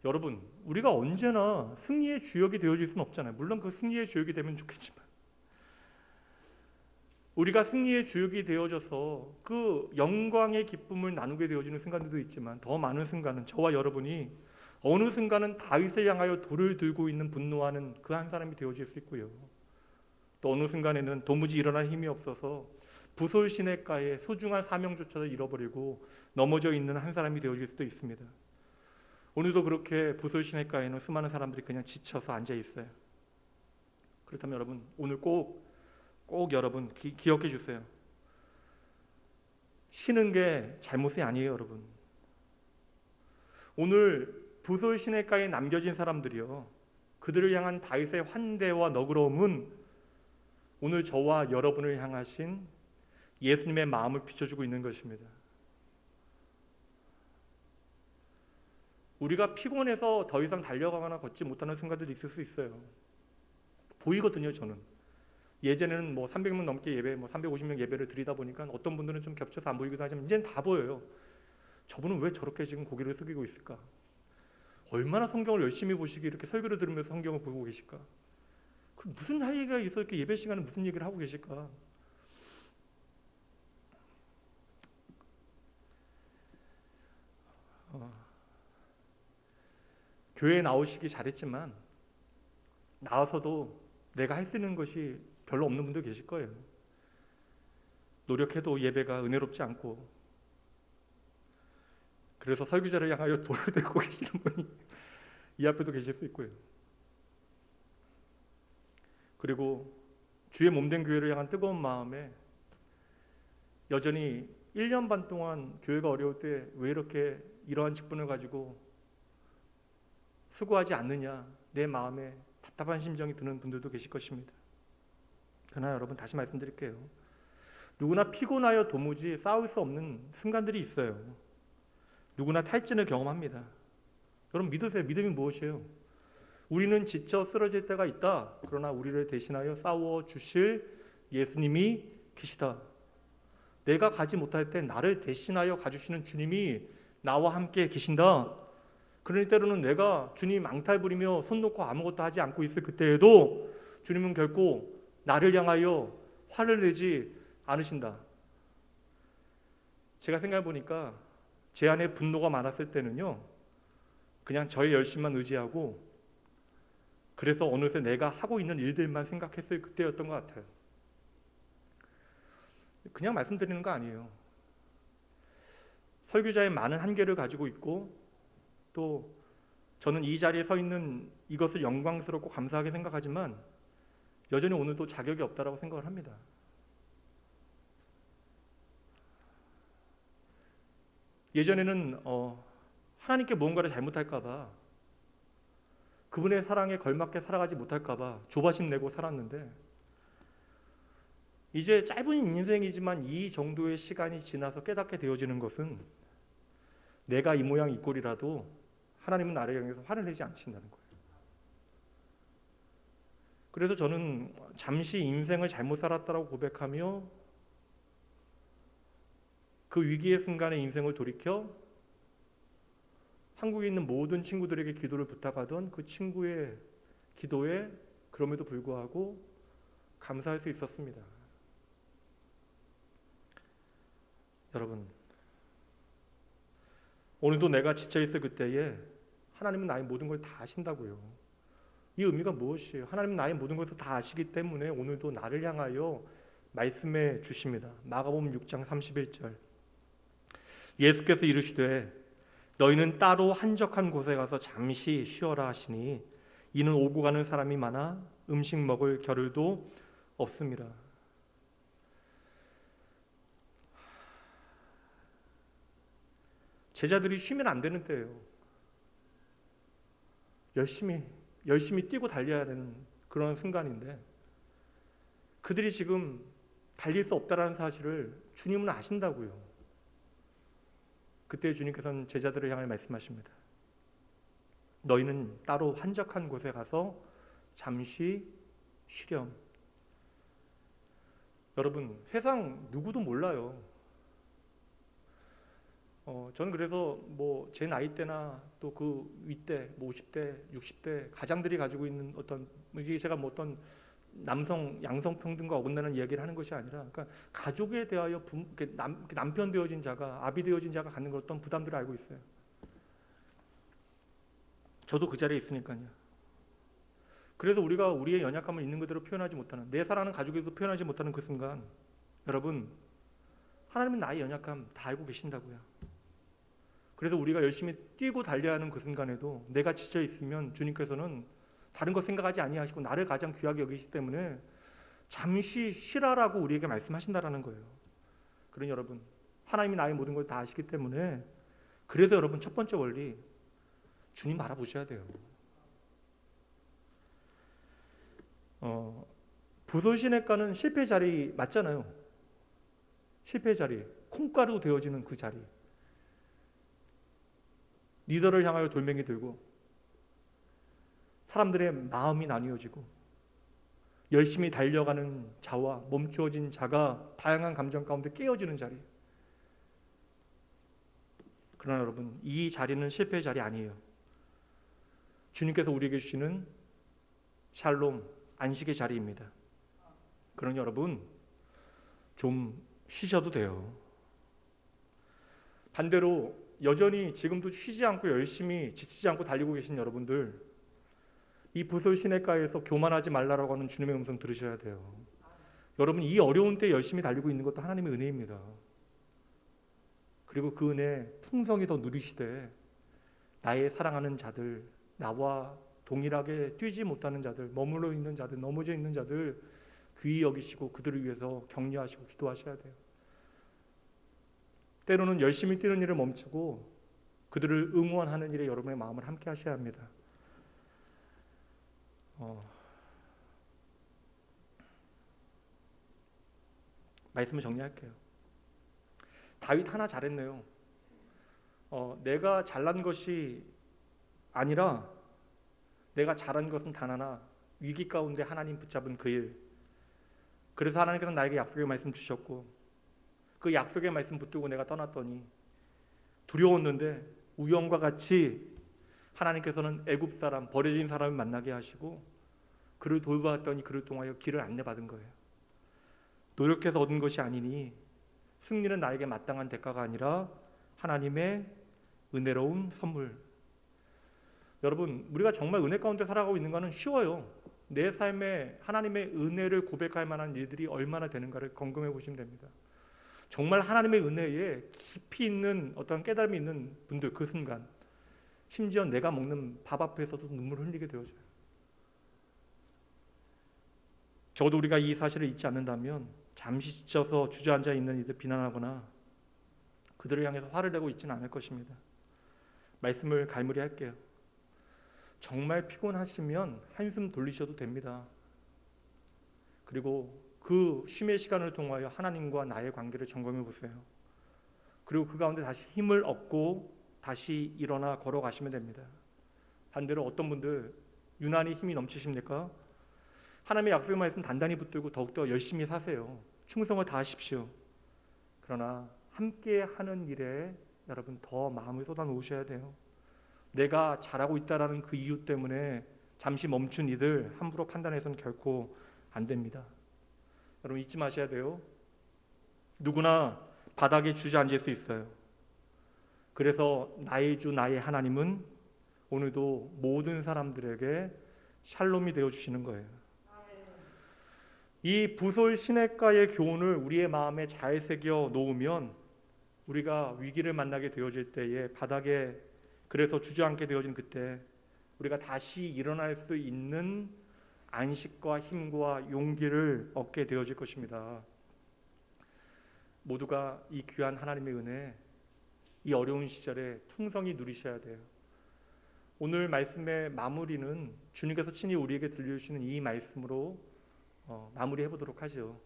[SPEAKER 1] 여러분, 우리가 언제나 승리의 주역이 되어질 수는 없잖아요. 물론 그 승리의 주역이 되면 좋겠지만 우리가 승리의 주역이 되어져서 그 영광의 기쁨을 나누게 되어지는 순간들도 있지만 더 많은 순간은 저와 여러분이 어느 순간은 다윗을 향하여 돌을 들고 있는 분노하는 그 한 사람이 되어질 수 있고요. 또 어느 순간에는 도무지 일어날 힘이 없어서 부솔 시내가에 소중한 사명조차도 잃어버리고 넘어져 있는 한 사람이 되어질 수도 있습니다. 오늘도 그렇게 부솔 시내가에는 수많은 사람들이 그냥 지쳐서 앉아 있어요. 그렇다면 여러분, 오늘 꼭 여러분 기억해 주세요. 쉬는 게 잘못이 아니에요, 여러분. 오늘 부솔 시내가에 남겨진 사람들이요, 그들을 향한 다윗의 환대와 너그러움은 오늘 저와 여러분을 향하신 예수님의 마음을 비춰주고 있는 것입니다. 우리가 피곤해서 더 이상 달려가거나 걷지 못하는 순간들도 있을 수 있어요. 보이거든요, 저는. 예전에는 300명 넘게 예배, 350명 예배를 드리다 보니까 어떤 분들은 좀 겹쳐서 안 보이기도 하지만 이제는 다 보여요. 저분은 왜 저렇게 지금 고개를 숙이고 있을까? 얼마나 성경을 열심히 보시기 이렇게 설교를 들으면서 성경을 보고 계실까? 그 무슨 할 얘기가 있어 이렇게 예배 시간에 무슨 얘기를 하고 계실까? 교회에 나오시기 잘했지만 나와서도 내가 할 수 있는 것이 별로 없는 분도 계실 거예요. 노력해도 예배가 은혜롭지 않고, 그래서 설교자를 향하여 돌을 들고 계시는 분이 이 앞에도 계실 수 있고요. 그리고 주의 몸된 교회를 향한 뜨거운 마음에 여전히 1년 반 동안 교회가 어려울 때 왜 이렇게 이러한 직분을 가지고 수고하지 않느냐, 내 마음에 답답한 심정이 드는 분들도 계실 것입니다. 그러나 여러분, 다시 말씀드릴게요. 누구나 피곤하여 도무지 싸울 수 없는 순간들이 있어요. 누구나 탈진을 경험합니다. 여러분 믿으세요. 믿음이 무엇이에요? 우리는 지쳐 쓰러질 때가 있다. 그러나 우리를 대신하여 싸워 주실 예수님이 계시다. 내가 가지 못할 때 나를 대신하여 가주시는 주님이 나와 함께 계신다. 그러니 때로는 내가 주님 앙탈 부리며 손 놓고 아무것도 하지 않고 있을 그때에도 주님은 결코 나를 향하여 화를 내지 않으신다. 제가 생각해 보니까 제 안에 분노가 많았을 때는요, 그냥 저의 열심만 의지하고 그래서 어느새 내가 하고 있는 일들만 생각했을 그때였던 것 같아요. 그냥 말씀드리는 거 아니에요. 설교자의 많은 한계를 가지고 있고, 또 저는 이 자리에 서 있는 이것을 영광스럽고 감사하게 생각하지만 여전히 오늘도 자격이 없다라고 생각을 합니다. 예전에는 하나님께 무언가를 잘못할까 봐, 그분의 사랑에 걸맞게 살아가지 못할까 봐 조바심 내고 살았는데, 이제 짧은 인생이지만 이 정도의 시간이 지나서 깨닫게 되어지는 것은 내가 이 모양 이 꼴이라도 하나님은 나를 향해서 화를 내지 않으신다는 거예요. 그래서 저는 잠시 인생을 잘못 살았다고 고백하며 그 위기의 순간에 인생을 돌이켜 한국에 있는 모든 친구들에게 기도를 부탁하던 그 친구의 기도에 그럼에도 불구하고 감사할 수 있었습니다. 여러분, 오늘도 내가 지쳐있을 그때에 하나님은 나의 모든 걸 다 아신다고요. 이 의미가 무엇이에요? 하나님은 나의 모든 것을 다 아시기 때문에 오늘도 나를 향하여 말씀해 주십니다. 마가복음 6장 31절, 예수께서 이르시되 너희는 따로 한적한 곳에 가서 잠시 쉬어라 하시니 이는 오고 가는 사람이 많아 음식 먹을 겨를도 없습니다. 제자들이 쉬면 안 되는 때예요. 열심히 뛰고 달려야 되는 그런 순간인데, 그들이 지금 달릴 수 없다라는 사실을 주님은 아신다고요. 그때 주님께서는 제자들을 향해 말씀하십니다. 너희는 따로 한적한 곳에 가서 잠시 쉬렴. 여러분, 세상 누구도 몰라요. 저는 그래서 제 나이 때나 또 그 윗대 50대, 60대 가장들이 가지고 있는 어떤, 이게 제가 어떤 남성 양성 평등과 어긋나는 이야기를 하는 것이 아니라, 그러니까 가족에 대하여 남편 되어진 자가, 아비 되어진 자가 갖는 어떤 부담들을 알고 있어요. 저도 그 자리에 있으니까요. 그래서 우리가 우리의 연약함을 있는 그대로 표현하지 못하는, 내 사랑하는 가족에도 표현하지 못하는 그 순간, 여러분, 하나님은 나의 연약함 다 알고 계신다고요. 그래서 우리가 열심히 뛰고 달려야 하는 그 순간에도 내가 지쳐 있으면 주님께서는 다른 것 생각하지 아니하시고 나를 가장 귀하게 여기시기 때문에 잠시 쉬라라고 우리에게 말씀하신다라는 거예요. 그러니 여러분, 하나님이 나의 모든 걸 다 아시기 때문에, 그래서 여러분 첫 번째 원리, 주님 알아보셔야 돼요. 부설신학과는 실패 자리 맞잖아요. 실패 자리, 콩가루 되어지는 그 자리. 리더를 향하여 돌멩이 들고 사람들의 마음이 나뉘어지고 열심히 달려가는 자와 멈추어진 자가 다양한 감정 가운데 깨어지는 자리. 그러나 여러분, 이 자리는 실패의 자리 아니에요. 주님께서 우리에게 주시는 샬롬, 안식의 자리입니다. 그러니 여러분, 좀 쉬셔도 돼요. 반대로 여전히 지금도 쉬지 않고 열심히 지치지 않고 달리고 계신 여러분들, 이 부설 시내가에서 교만하지 말라라고 하는 주님의 음성 들으셔야 돼요. 여러분, 이 어려운 때 열심히 달리고 있는 것도 하나님의 은혜입니다. 그리고 그 은혜 풍성히 더 누리시되 나의 사랑하는 자들, 나와 동일하게 뛰지 못하는 자들, 머물러 있는 자들, 넘어져 있는 자들 귀히 여기시고 그들을 위해서 격려하시고 기도하셔야 돼요. 때로는 열심히 뛰는 일을 멈추고 그들을 응원하는 일에 여러분의 마음을 함께 하셔야 합니다. 말씀을 정리할게요. 다윗 하나 잘했네요. 내가 잘난 것이 아니라 내가 잘한 것은 단 하나, 위기 가운데 하나님 붙잡은 그 일. 그래서 하나님께서 나에게 약속의 말씀 주셨고 그 약속의 말씀 붙들고 내가 떠났더니 두려웠는데 우연과 같이 하나님께서는 애굽 사람, 버려진 사람을 만나게 하시고 그를 돌보았더니 그를 통하여 길을 안내받은 거예요. 노력해서 얻은 것이 아니니 승리는 나에게 마땅한 대가가 아니라 하나님의 은혜로운 선물. 여러분, 우리가 정말 은혜 가운데 살아가고 있는 것은 쉬워요. 내 삶에 하나님의 은혜를 고백할 만한 일들이 얼마나 되는가를 점검해 보시면 됩니다. 정말 하나님의 은혜에 깊이 있는 어떤 깨달음이 있는 분들, 그 순간 심지어 내가 먹는 밥 앞에서도 눈물을 흘리게 되어져요. 적어도 우리가 이 사실을 잊지 않는다면 잠시 지쳐서 주저앉아 있는 이들 비난하거나 그들을 향해서 화를 내고 있지는 않을 것입니다. 말씀을 갈무리 할게요. 정말 피곤하시면 한숨 돌리셔도 됩니다. 그리고 그 쉼의 시간을 통하여 하나님과 나의 관계를 점검해 보세요. 그리고 그 가운데 다시 힘을 얻고 다시 일어나 걸어가시면 됩니다. 반대로 어떤 분들 유난히 힘이 넘치십니까? 하나님의 약속의 말씀 단단히 붙들고 더욱더 열심히 사세요. 충성을 다하십시오. 그러나 함께 하는 일에 여러분 더 마음을 쏟아 놓으셔야 돼요. 내가 잘하고 있다라는 그 이유 때문에 잠시 멈춘 이들 함부로 판단해서는 결코 안 됩니다. 여러분 잊지 마셔야 돼요. 누구나 바닥에 주저앉을 수 있어요. 그래서 나의 주 나의 하나님은 오늘도 모든 사람들에게 샬롬이 되어주시는 거예요. 이 부솔 시냇가의 교훈을 우리의 마음에 잘 새겨 놓으면 우리가 위기를 만나게 되어질 때에 바닥에 그래서 주저앉게 되어진 그때 우리가 다시 일어날 수 있는 안식과 힘과 용기를 얻게 되어질 것입니다. 모두가 이 귀한 하나님의 은혜, 이 어려운 시절에 풍성히 누리셔야 돼요. 오늘 말씀의 마무리는 주님께서 친히 우리에게 들려주시는 이 말씀으로 마무리해 보도록 하죠.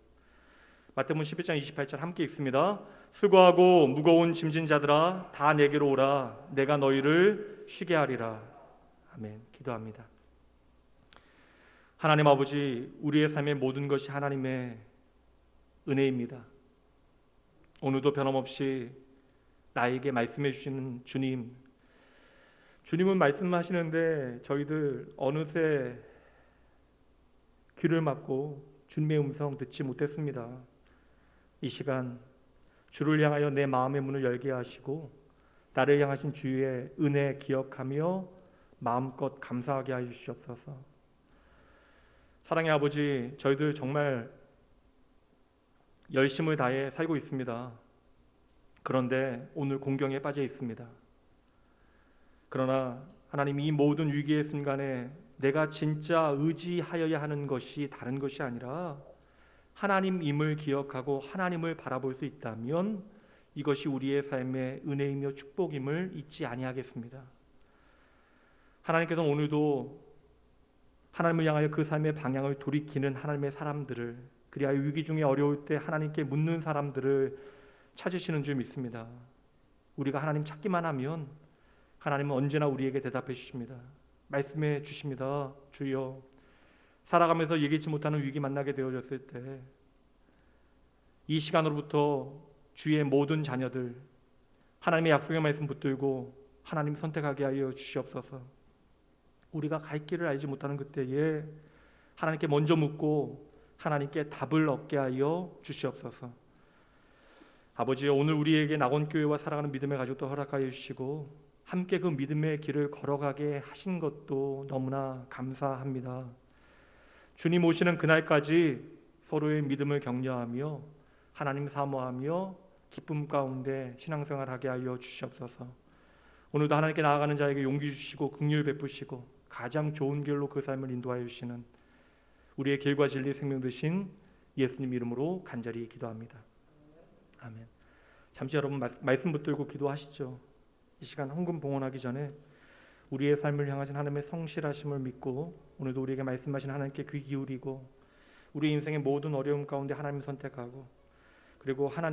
[SPEAKER 1] 마태복음 11장 28절 함께 읽습니다. 수고하고 무거운 짐진 자들아 다 내게로 오라. 내가 너희를 쉬게 하리라. 아멘. 기도합니다. 하나님 아버지, 우리의 삶의 모든 것이 하나님의 은혜입니다. 오늘도 변함없이 나에게 말씀해 주시는 주님, 주님은 말씀하시는데 저희들 어느새 귀를 막고 주님의 음성 듣지 못했습니다. 이 시간 주를 향하여 내 마음의 문을 열게 하시고 나를 향하신 주의 은혜 기억하며 마음껏 감사하게 하여 주시옵소서. 사랑의 아버지, 저희들 정말 열심을 다해 살고 있습니다. 그런데 오늘 공경에 빠져 있습니다. 그러나 하나님, 이 모든 위기의 순간에 내가 진짜 의지하여야 하는 것이 다른 것이 아니라 하나님임을 기억하고 하나님을 바라볼 수 있다면 이것이 우리의 삶의 은혜이며 축복임을 잊지 아니하겠습니다. 하나님께서는 오늘도 하나님을 향하여 그 삶의 방향을 돌이키는 하나님의 사람들을, 그리하여 위기 중에 어려울 때 하나님께 묻는 사람들을 찾으시는 줄 믿습니다. 우리가 하나님 찾기만 하면 하나님은 언제나 우리에게 대답해 주십니다. 말씀해 주십니다. 주여, 살아가면서 예기치 못하는 위기 만나게 되어졌을 때 이 시간으로부터 주의 모든 자녀들 하나님의 약속의 말씀 붙들고 하나님 선택하게 하여 주시옵소서. 우리가 갈 길을 알지 못하는 그때에 하나님께 먼저 묻고 하나님께 답을 얻게 하여 주시옵소서. 아버지여, 오늘 우리에게 낙원교회와 살아가는 믿음의 가족도 허락하여 주시고 함께 그 믿음의 길을 걸어가게 하신 것도 너무나 감사합니다. 주님 오시는 그날까지 서로의 믿음을 격려하며 하나님 사모하며 기쁨 가운데 신앙생활하게 하여 주시옵소서. 오늘도 하나님께 나아가는 자에게 용기 주시고 긍휼 베푸시고 가장 좋은 길로 그 삶을 인도하여 주시는 우리의 길과 진리 생명 되신 예수님 이름으로 간절히 기도합니다. 아멘. 잠시 여러분 말씀 붙들고 기도하시죠. 이 시간 헌금 봉헌하기 전에 우리의 삶을 향하신 하나님의 성실하심을 믿고 오늘도 우리에게 말씀하신 하나님께 귀 기울이고 우리 인생의 모든 어려움 가운데 하나님을 선택하고 그리고 하나님